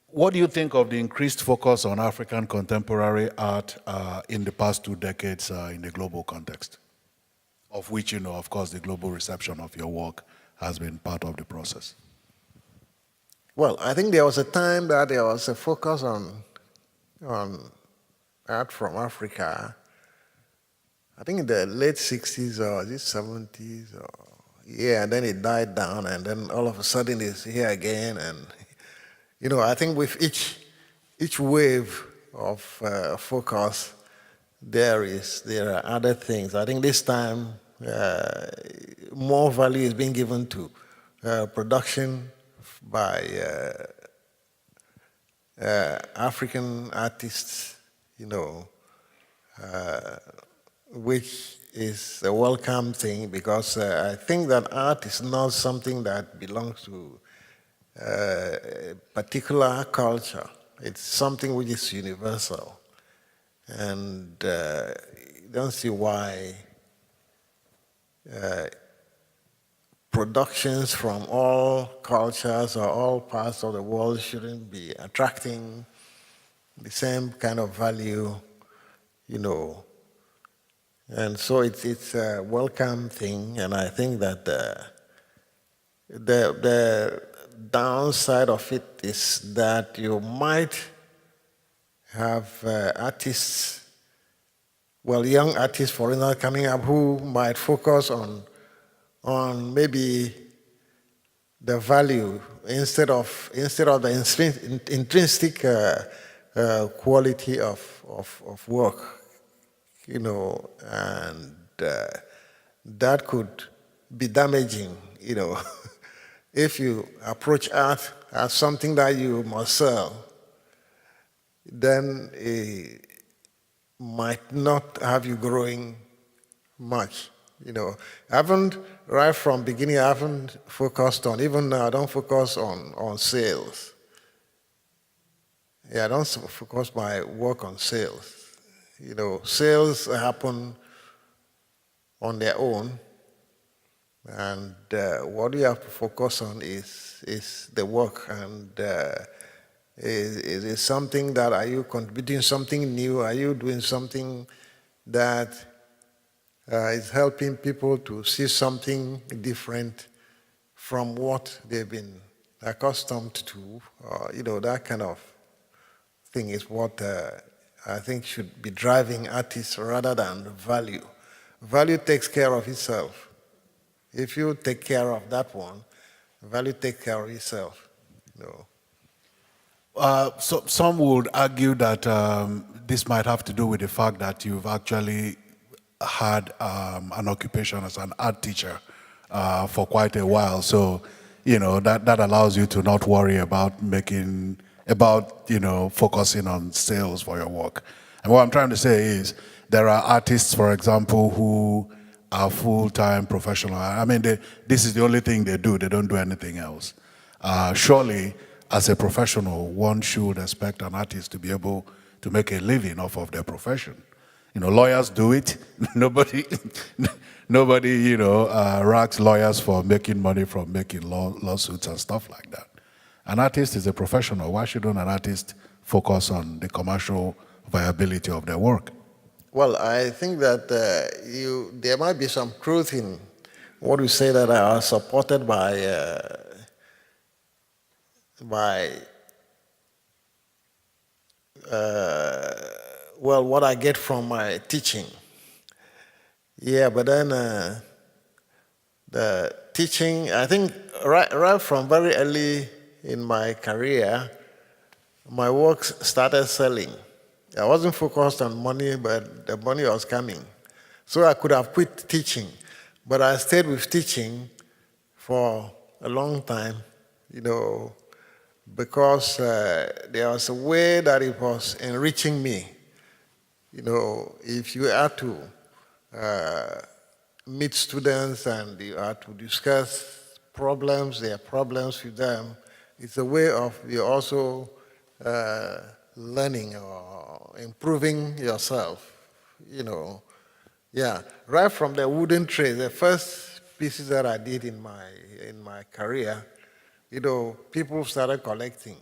What do you think of the increased focus on African contemporary art in the past 2 decades in the global context? Of which, of course, the global reception of your work has been part of the process. Well, I think there was a time that there was a focus on art from Africa. I think in the late 60s or the 70s, and then it died down, and then all of a sudden it's here again. And I think with each wave of focus, there are other things. I think this time more value is being given to production by African artists, which is a welcome thing, because I think that art is not something that belongs to a particular culture. It's something which is universal. And you don't see why productions from all cultures or all parts of the world shouldn't be attracting the same kind of value, And so it's a welcome thing, and I think that downside of it is that you might have artists, well, young artists, for instance, coming up who might focus on maybe the value instead of the intrinsic quality of work, and that could be damaging, if you approach art as something that you must sell, then it might not have you growing much. Right from beginning, I haven't focused on, even now, I don't focus on sales. Yeah, I don't focus my work on sales. Sales happen on their own, and what you have to focus on is the work, and is it something that, are you contributing something new? Are you doing something that is helping people to see something different from what they've been accustomed to? That kind of thing is what I think should be driving artists rather than value. Value takes care of itself. If you take care of that one, value takes care of itself. So some would argue that this might have to do with the fact that you've actually had an occupation as an art teacher for quite a while. So, that allows you to not worry about focusing on sales for your work. And what I'm trying to say is, there are artists, for example, who are full-time professional. I mean, this is the only thing they do. They don't do anything else. Surely, as a professional, one should expect an artist to be able to make a living off of their profession. Lawyers do it. Nobody, racks lawyers for making money from making lawsuits and stuff like that. An artist is a professional. Why shouldn't an artist focus on the commercial viability of their work? Well, I think that there might be some truth in what you say, that are supported by what I get from my teaching. Yeah, but then the teaching, I think right from very early in my career, my work started selling. I wasn't focused on money, but the money was coming. So I could have quit teaching, but I stayed with teaching for a long time, because there was a way that it was enriching me. If you had to meet students and you had to discuss their problems with them, it's a way of you also learning or improving yourself, Yeah, right from the wooden tray, the first pieces that I did in my career, people started collecting.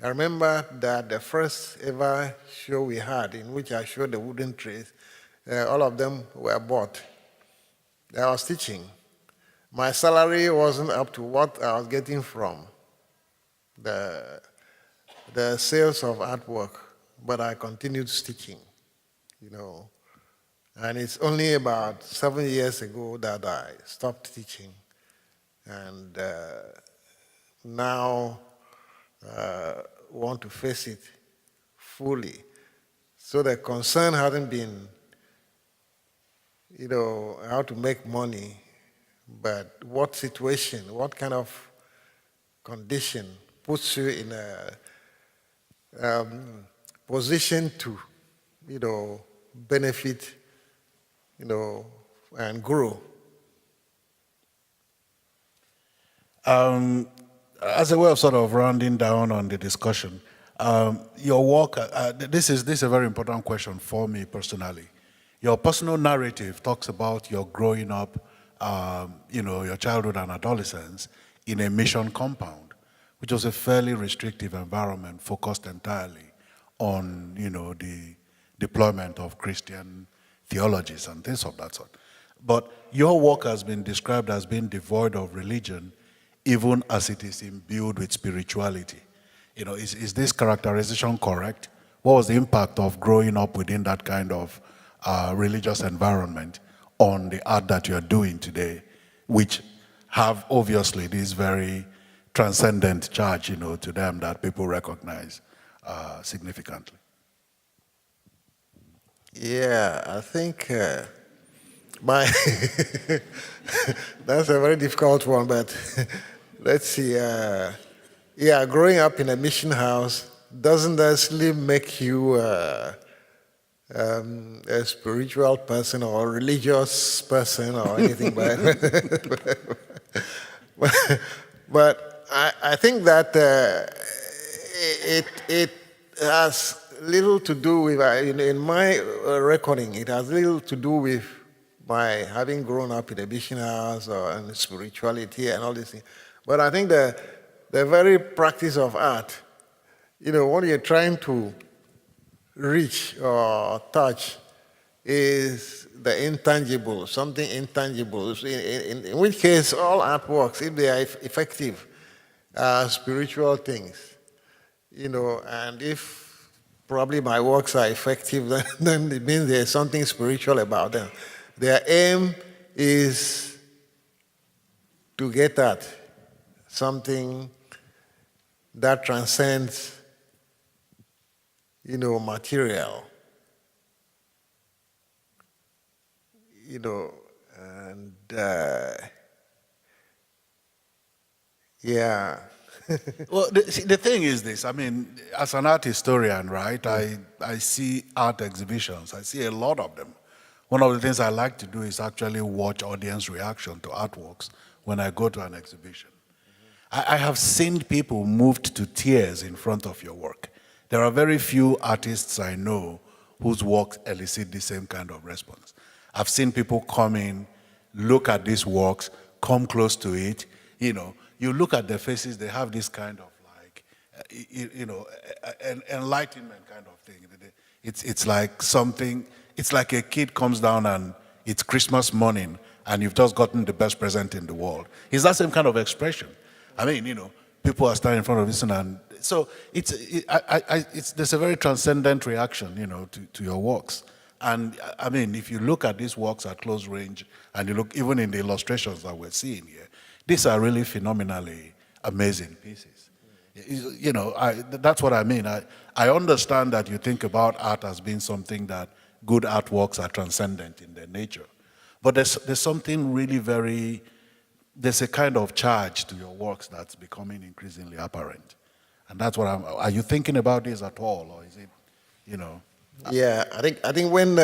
I remember that the first ever show we had, in which I showed the wooden trays, all of them were bought. I was teaching. My salary wasn't up to what I was getting from the sales of artwork, but I continued teaching, And it's only about 7 years ago that I stopped teaching, and now want to face it fully. So the concern hadn't been, how to make money, but what situation, what kind of condition puts you in a position to, benefit, and grow. As a way of sort of rounding down on the discussion, your work, this is a very important question for me personally. Your personal narrative talks about your growing up, your childhood and adolescence in a mission compound, which was a fairly restrictive environment focused entirely on, the deployment of Christian theologies and things of that sort. But your work has been described as being devoid of religion even as it is imbued with spirituality. You know, is this characterization correct? What was the impact of growing up within that kind of religious environment on the art that you're doing today, which have obviously this very transcendent charge, you know, to them that people recognize significantly? Yeah, I think my that's a very difficult one, but let's see. Yeah, growing up in a mission house doesn't necessarily make you a spiritual person or a religious person or anything, but I think that it has little to do with, in my reckoning, it has little to do with my having grown up in a mission house or in spirituality and all these things. But I think the very practice of art, you know, what you're trying to reach or touch is the intangible, something intangible, in which case all artworks, if they are effective, are spiritual things, you know, and if probably my works are effective, then it means there's something spiritual about them. Their aim is to get at something that transcends, you know, material. You know, and yeah. Well, the thing is this, I mean, as an art historian, right, I see art exhibitions, I see a lot of them. One of the things I like to do is actually watch audience reaction to artworks when I go to an exhibition. I have seen people moved to tears in front of your work. There are very few artists I know whose works elicit the same kind of response. I've seen people come in, look at these works, come close to it, you know, you look at their faces, they have this kind of like, you know, an enlightenment kind of thing. It's like something, it's like a kid comes down and it's Christmas morning and you've just gotten the best present in the world. It's that same kind of expression. I mean, you know, people are standing in front of this and so there's a very transcendent reaction, you know, to your works. And I mean, if you look at these works at close range and you look even in the illustrations that we're seeing here, these are really phenomenally amazing pieces. You know, that's what I mean. I understand that you think about art as being something that good artworks are transcendent in their nature. But there's something really there's a kind of charge to your works that's becoming increasingly apparent. And that's what are you thinking about this at all? Or is it, you know? Yeah, I think when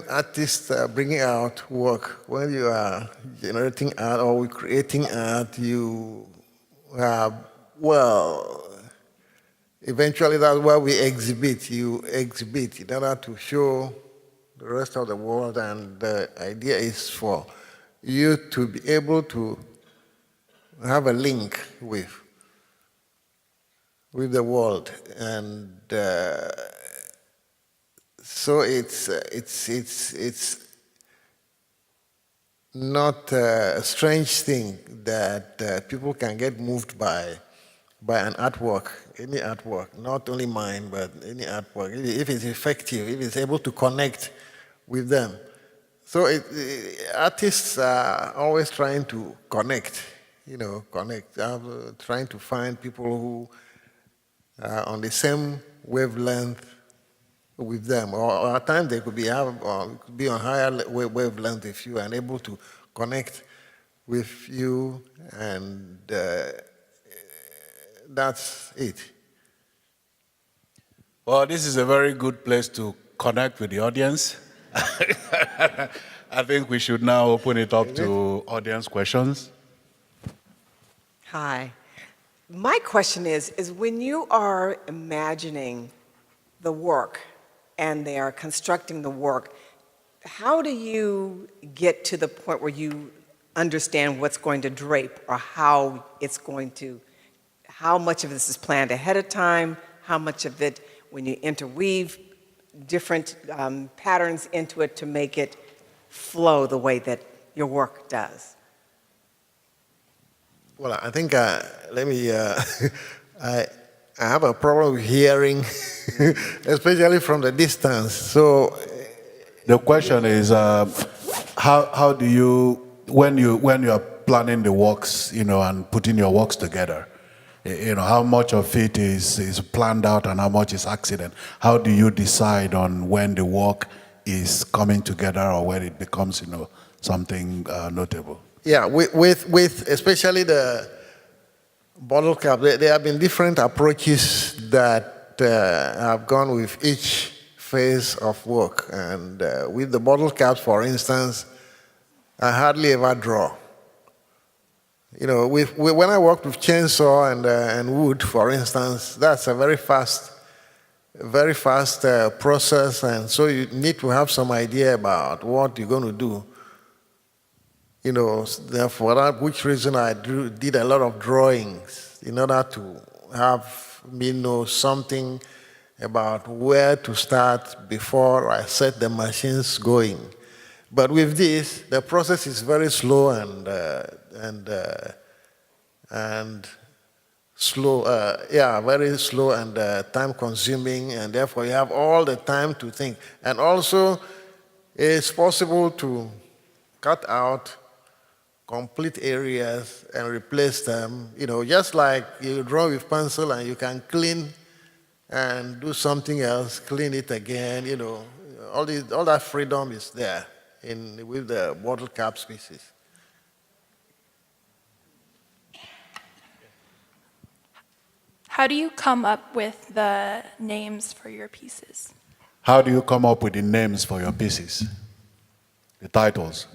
artists are bringing out work, when you are generating art or creating art, you well, eventually that's why we exhibit. You exhibit in order to show the rest of the world, and the idea is for you to be able to have a link with the world, and so it's not a strange thing that people can get moved by an artwork, any artwork, not only mine, but any artwork, if it's effective, if it's able to connect with them. So artists are always trying to connect, you know, trying to find people who are on the same wavelength with them, or at times they could be on higher wavelength if you are able to connect with you, and that's it. Well, this is a very good place to connect with the audience. I think we should now open it up to audience questions. Hi. My question is when you are imagining the work and they are constructing the work, how do you get to the point where you understand what's going to drape, or how much of this is planned ahead of time, how much of it when you interweave different patterns into it to make it flow the way that your work does? Well, I think, let me, I have a problem with hearing, especially from the distance. So, The question is, how do you, when you are planning the works, and putting your works together, how much of it is planned out and how much is accident? How do you decide on when the work is coming together or when it becomes, something notable? yeah, with especially the bottle cap, there have been different approaches that have gone with each phase of work. And with the bottle caps, for instance, I hardly ever draw. When I worked with chainsaw and wood, for instance, that's a very fast process, and so you need to have some idea about what you're going to do. For that which reason I did a lot of drawings in order to have me know something about where to start before I set the machines going. But with this, the process is very slow and slow, very slow and time-consuming, and therefore you have all the time to think. And also, it's possible to cut out complete areas and replace them. Just like you draw with pencil and you can clean and do something else, clean it again. All that freedom is there with the bottle cap species. How do you come up with the names for your pieces? How do you come up with the names for your pieces? The titles?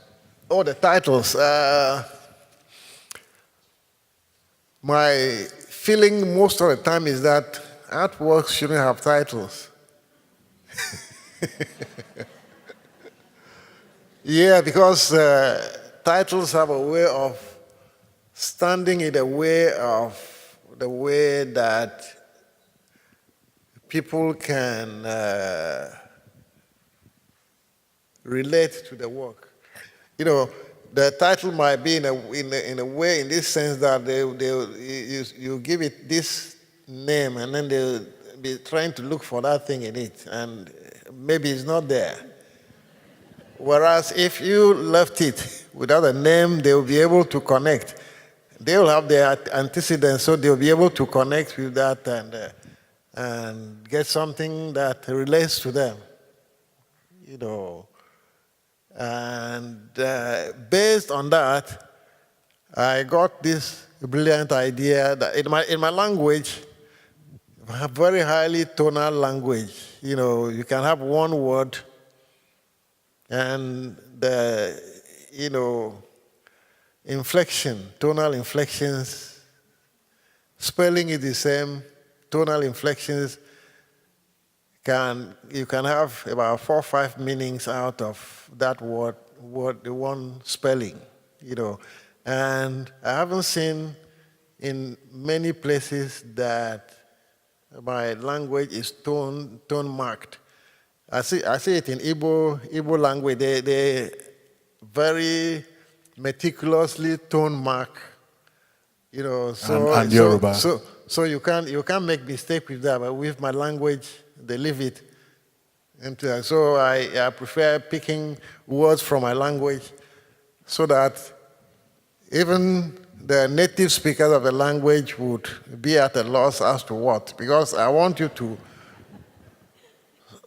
Oh, the titles. My feeling most of the time is that artworks shouldn't have titles. Yeah, because titles have a way of standing in the way that people can relate to the work. The title might be in a way, in this sense that you give it this name, and then they'll be trying to look for that thing in it, and maybe it's not there. Whereas if you left it without a name, they will be able to connect. They will have their antecedents, so they'll be able to connect with that and get something that relates to them. And based on that, I got this brilliant idea that in my language, a very highly tonal language. You can have one word, and the inflection, tonal inflections, spelling is the same, tonal inflections. You can have about 4 or 5 meanings out of that word, the one spelling, And I haven't seen in many places that my language is tone marked. I see it in Igbo language. They very meticulously tone mark, and Yoruba. So you can't make mistake with that. But with my language, they leave it. And so I prefer picking words from my language so that even the native speakers of the language would be at a loss as to what. Because I want you to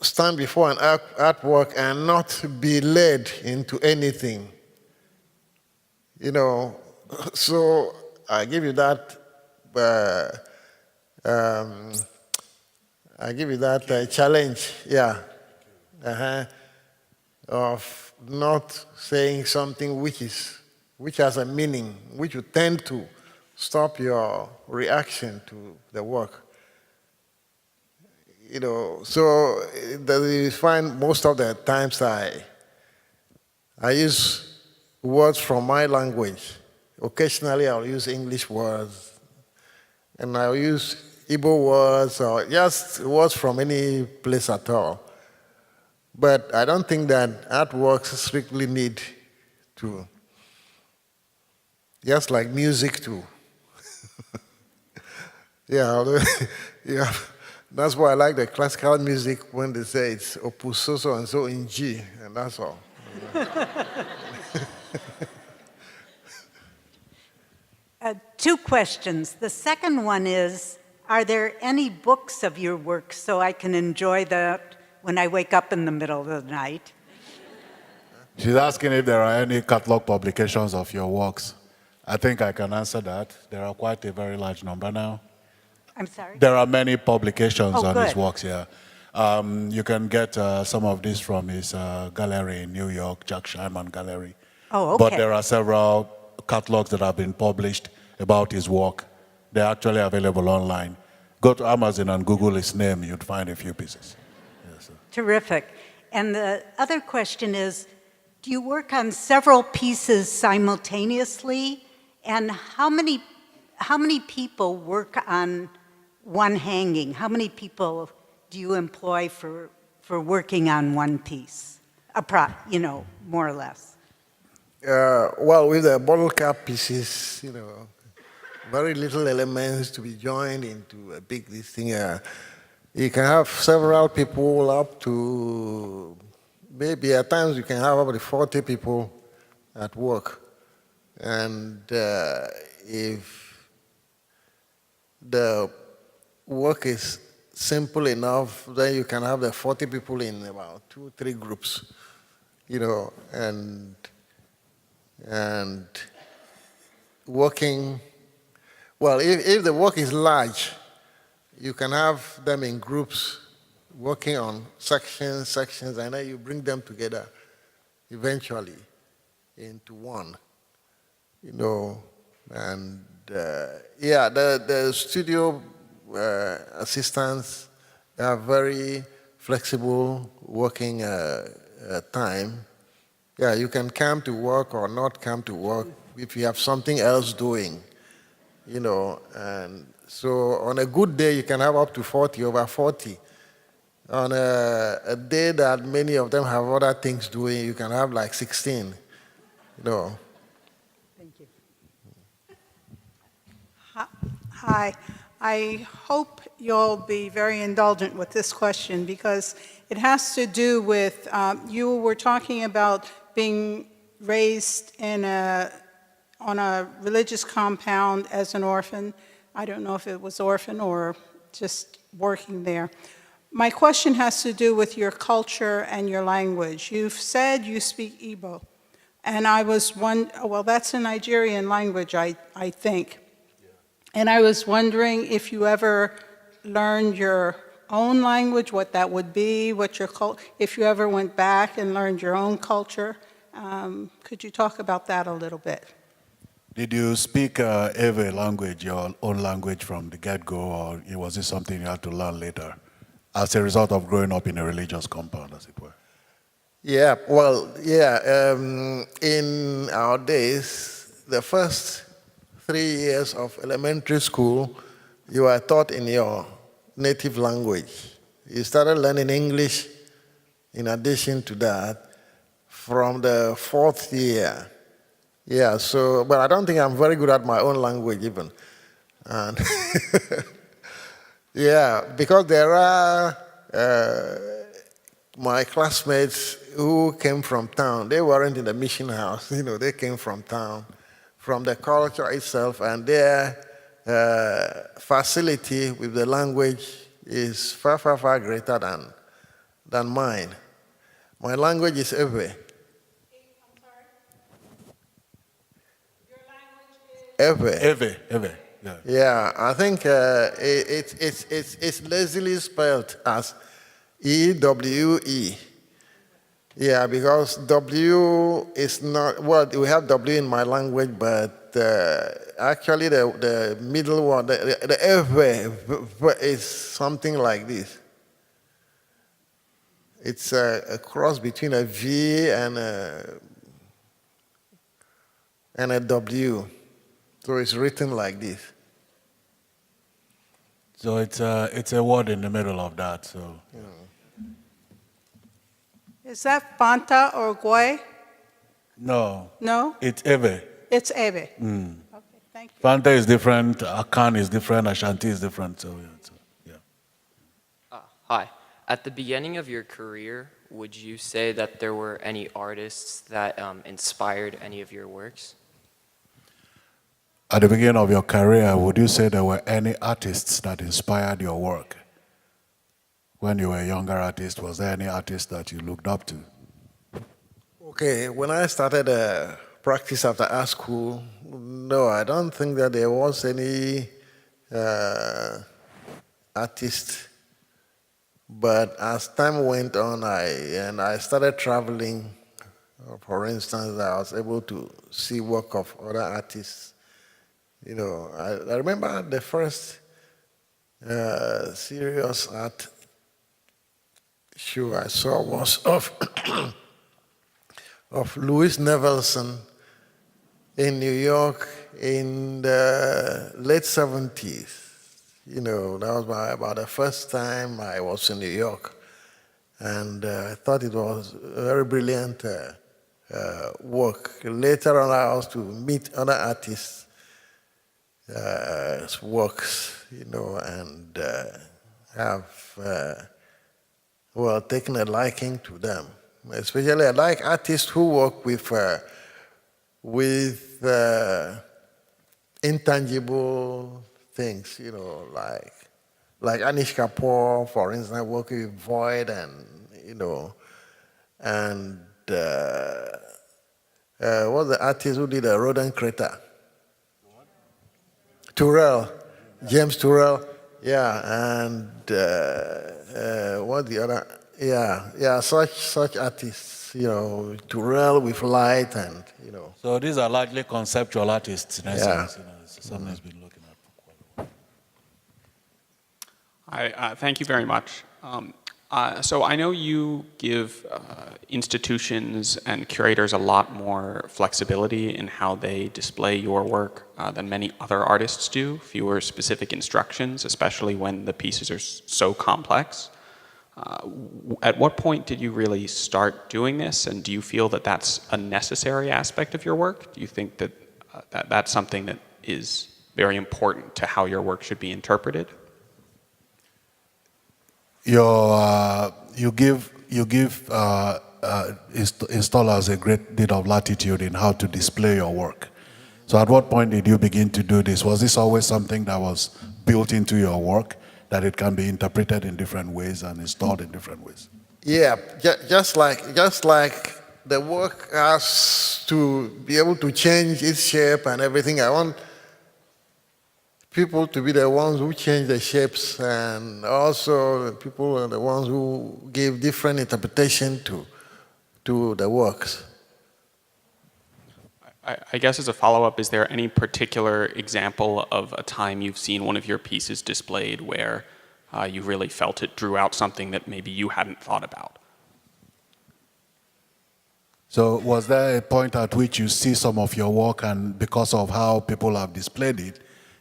stand before an artwork and not be led into anything. So I give you that. I give you that challenge, of not saying something which has a meaning, which would tend to stop your reaction to the work. So you find most of the times I use words from my language. Occasionally I'll use English words, and I'll use Igbo words, or just words from any place at all. But I don't think that artworks strictly need to, just like music too. Yeah, although, yeah, that's why I like the classical music when they say it's opus so and so in G, and that's all. Two questions. The second one is, are there any books of your work so I can enjoy that when I wake up in the middle of the night? She's asking if there are any catalog publications of your works. I think I can answer that. There are quite a very large number now. I'm sorry? There are many publications Oh, on his good. works, yeah. You can get some of this from his gallery in New York, Jack Shyman Gallery. Oh, But okay. there are several catalogs that have been published about his work. They're actually available online. Go to Amazon and Google his name, you'd find a few pieces. Yes, sir. Terrific. And the other question is, do you work on several pieces simultaneously? And how many people work on one hanging? How many people do you employ for working on one piece? More or less. Well, with the bottle cap pieces, very little elements to be joined into a big this thing. You can have several people up to, maybe at times you can have up to 40 people at work. And if the work is simple enough, then you can have the 40 people in about 2-3 groups, and working. Well, if the work is large, you can have them in groups working on sections, and then you bring them together eventually into one, and the studio assistants are very flexible working time. Yeah, you can come to work or not come to work if you have something else doing, and so on a good day you can have up to 40, over 40. On a day that many of them have other things doing, you can have like 16, Thank you. Hi. I hope you'll be very indulgent with this question because it has to do with, you were talking about being raised on a religious compound as an orphan. I don't know if it was orphan or just working there. My question has to do with your culture and your language. You've said you speak Igbo, and I was well, that's a Nigerian language, I think. And I was wondering if you ever learned your own language, what that would be, if you ever went back and learned your own culture. Could you talk about that a little bit? Did you speak Ewe language, your own language from the get-go, or was it something you had to learn later as a result of growing up in a religious compound, as it were? Yeah, well, in our days, the first 3 years of elementary school, you are taught in your native language. You started learning English in addition to that from the 4th year. Yeah, so, but I don't think I'm very good at my own language even. And yeah, because there are my classmates who came from town. They weren't in the mission house, they came from town, from the culture itself, and their facility with the language is far, far, far greater than mine. My language is Ewe. I'm sorry? Your language is? Ewe, yeah. Yeah, I think it's lazily spelled as E-W-E. Yeah, because W is not, well, we have W in my language, but actually the middle one, the Ewe is something like this. It's a cross between a V and a W. So it's written like this. So it's a word in the middle of that. So Is that Fanta or Gwe? no, No? it's Ewe. It's Ebe. Mm. Okay, Thank you. Fante is different, Akan is different, Ashanti is different. So yeah. Hi. At the beginning of your career, would you say that there were any artists that inspired any of your works? At the beginning of your career, would you say there were any artists that inspired your work? When you were a younger artist, was there any artist that you looked up to? Okay, when I started practice after art school, no, I don't think that there was any artist. But as time went on, I started traveling. For instance, I was able to see work of other artists. You know, I remember the first serious art show I saw was of of Louis Nevelson in New York in the late 70s. You know, that was about the first time I was in New York. And I thought it was a very brilliant work. Later on, I was to meet other artists' works, you know, and have, taken a liking to them. Especially I like artists who work with intangible things, you know, like Anish Kapoor, for instance, working with void and, you know, and what's the artist who did a rodent crater? Turrell, James Turrell, yeah, and what the other, yeah, such artists, you know, Turrell with light and, you know. So these are largely conceptual artists, in essence. Yeah. You know, it's something that's been looking at for quite a while. Thank you very much. So I know you give institutions and curators a lot more flexibility in how they display your work than many other artists do, fewer specific instructions, especially when the pieces are so complex. At what point did you really start doing this, and do you feel that that's a necessary aspect of your work? Do you think that that's something that is very important to how your work should be interpreted? You give installers a great deal of latitude in how to display your work. So at what point did you begin to do this? Was this always something that was built into your work, that it can be interpreted in different ways and installed in different ways? Yeah, just like the work has to be able to change its shape and everything. I want people to be the ones who change the shapes, and also people are the ones who give different interpretation to the works. I guess as a follow-up, is there any particular example of a time you've seen one of your pieces displayed where you really felt it drew out something that maybe you hadn't thought about? So was there a point at which you see some of your work, and because of how people have displayed it,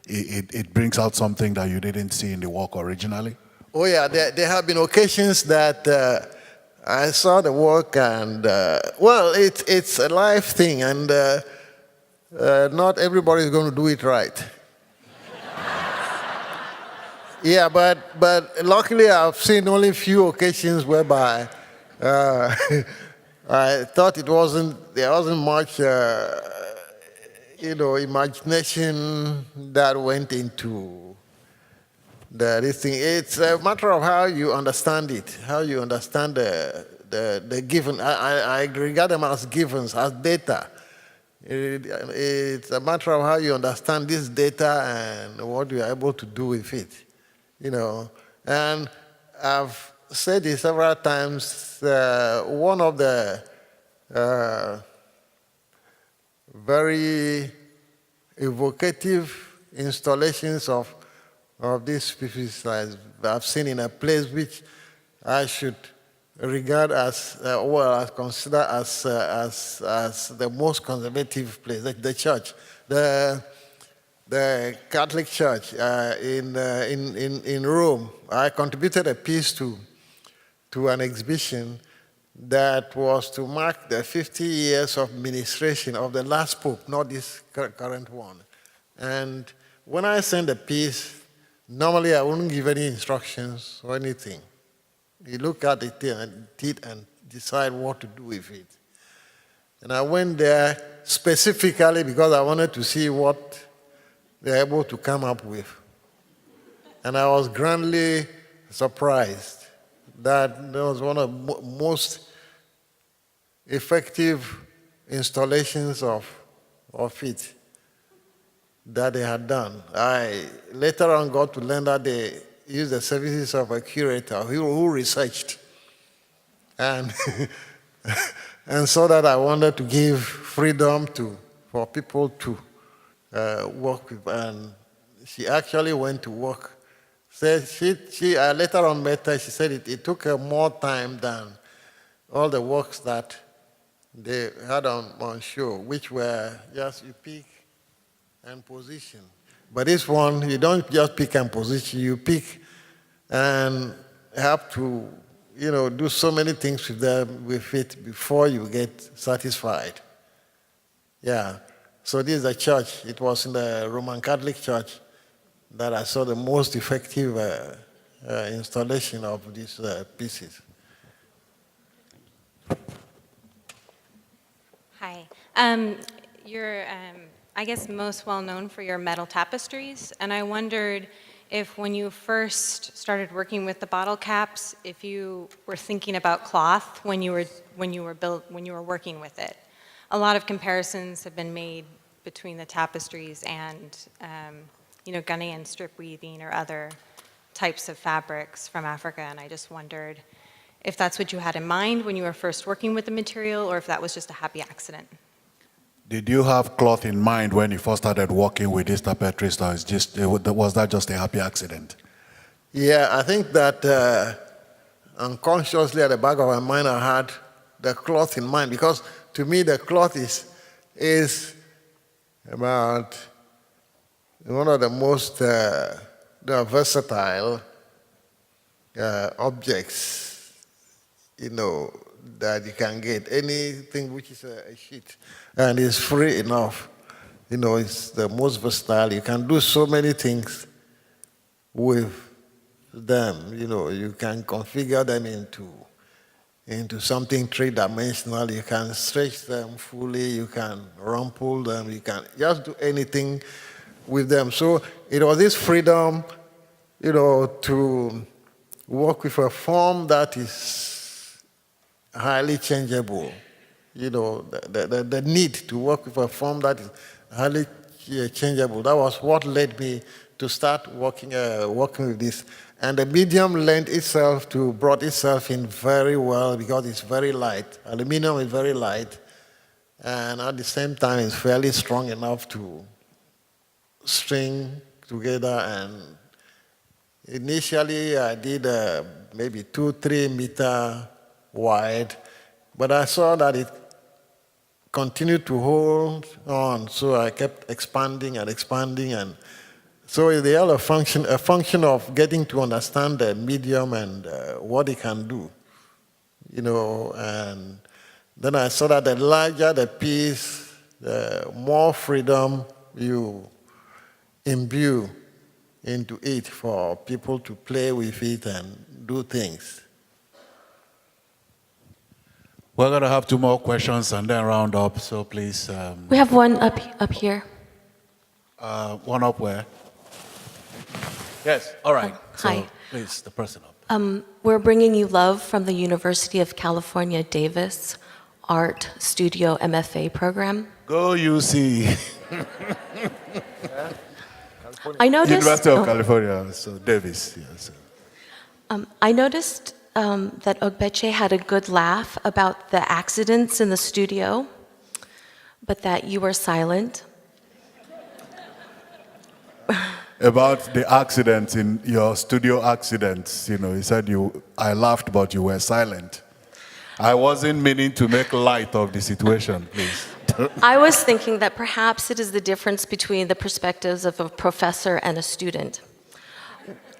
it brings out something that you didn't see in the work originally? Oh yeah, there have been occasions that I saw the work and, it's a life thing, and not everybody is going to do it right. Yeah, but luckily I've seen only a few occasions whereby I thought there wasn't much, imagination that went into this thing. It's a matter of how you understand it, how you understand the given. I regard them as givens, as data. It's a matter of how you understand this data and what you're able to do with it, you know. And I've said it several times, one of the very evocative installations of this species I've seen in a place which I should regard as, consider as the most conservative place, the church, the Catholic Church in Rome. I contributed a piece to an exhibition that was to mark the 50 years of ministration of the last pope, not this current one. And when I send a piece, normally I wouldn't give any instructions or anything. You look at it and decide what to do with it. And I went there specifically because I wanted to see what they're able to come up with. And I was grandly surprised that there was one of the most effective installations of it that they had done. I later on got to learn that they used the services of a curator who researched. And, and so that I wanted to give freedom for people to work with. And she actually went to work. So I later on met her, she said it took her more time than all the works that they had on show, which were just you pick and position. But this one, you don't just pick and position, you pick and have to, do so many things with it before you get satisfied. Yeah. So this is a church. It was in the Roman Catholic Church that I saw the most effective installation of these pieces. Hi. You're, I guess, most well known for your metal tapestries, and I wondered if when you first started working with the bottle caps, if you were thinking about cloth when you were working with it. A lot of comparisons have been made between the tapestries and Ghanaian strip weaving or other types of fabrics from Africa, and I just wondered if that's what you had in mind when you were first working with the material, or if that was just a happy accident. Did you have cloth in mind when you first started working with these tapestries, or was that just a happy accident? Yeah, I think that unconsciously at the back of my mind I had the cloth in mind, because to me the cloth is about one of the most versatile objects, that you can get. Anything which is a sheet and is free enough, it's the most versatile. You can do so many things with them. You can configure them into something three-dimensional. You can stretch them fully. You can rumple them. You can just do anything with them. So it was this freedom, to work with a form that is highly changeable. The need to work with a form that is highly changeable. That was what led me to start working with this. And the medium brought itself in very well because it's very light. Aluminum is very light. And at the same time, it's fairly strong enough to string together. And initially, I did maybe 2-3 meter wide, but I saw that it continued to hold on, so I kept expanding, and so they are a function of getting to understand the medium and what it can do, and then I saw that the larger the piece, the more freedom you imbue into it for people to play with it and do things. We're going to have 2 more questions and then round up, so please. We have one up here. One up where? Yes, all right. Hi. So, please, the person up. We're bringing you love from the University of California, Davis Art Studio MFA program. Go UC. I noticed. University of California, so Davis, yes. I noticed that Ogbechie had a good laugh about the accidents in the studio, but that you were silent. About the accidents in your studio accidents, he said I laughed, but you were silent. I wasn't meaning to make light of the situation, please. I was thinking that perhaps it is the difference between the perspectives of a professor and a student.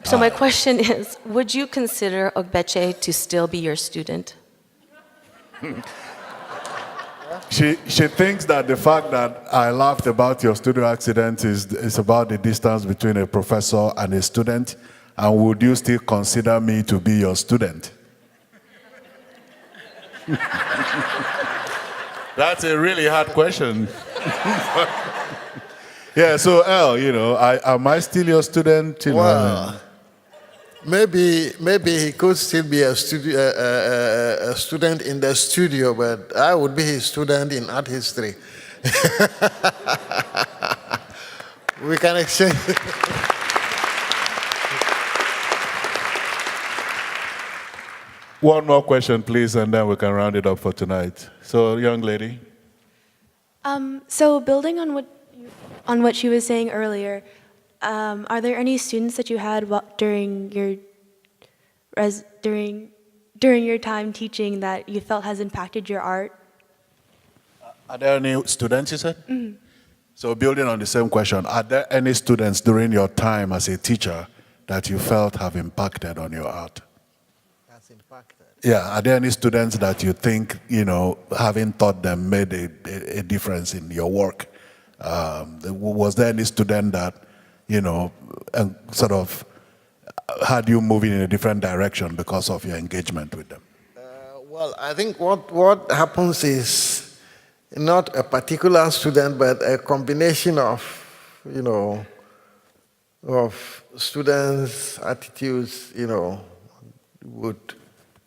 So my question is, would you consider Ogbechie to still be your student? She thinks that the fact that I laughed about your studio accident is about the distance between a professor and a student, and would you still consider me to be your student? That's a really hard question. Yeah, so L, am I still your student? Well, maybe he could still be a student in the studio, but I would be his student in art history. We can exchange. One more question, please, and then we can round it up for tonight. So, young lady. So building on what she was saying earlier, are there any students that you had during your time teaching that you felt has impacted your art? Are there any students, you said? Mm-hmm. So building on the same question, are there any students during your time as a teacher that you felt have impacted on your art? That's impacted. Yeah, are there any students that you think, having taught them made a difference in your work? Was there any student that, sort of had you moving in a different direction because of your engagement with them? Well, I think what happens is not a particular student, but a combination of, of students' attitudes, would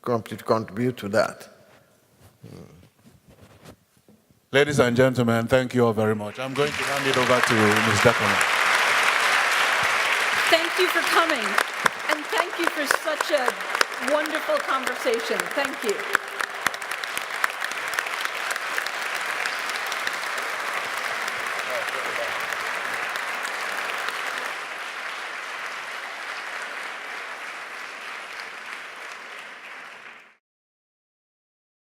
contribute to that. Ladies and gentlemen, thank you all very much. I'm going to hand it over to Ms. Dakona. Thank you for coming, and thank you for such a wonderful conversation. Thank you.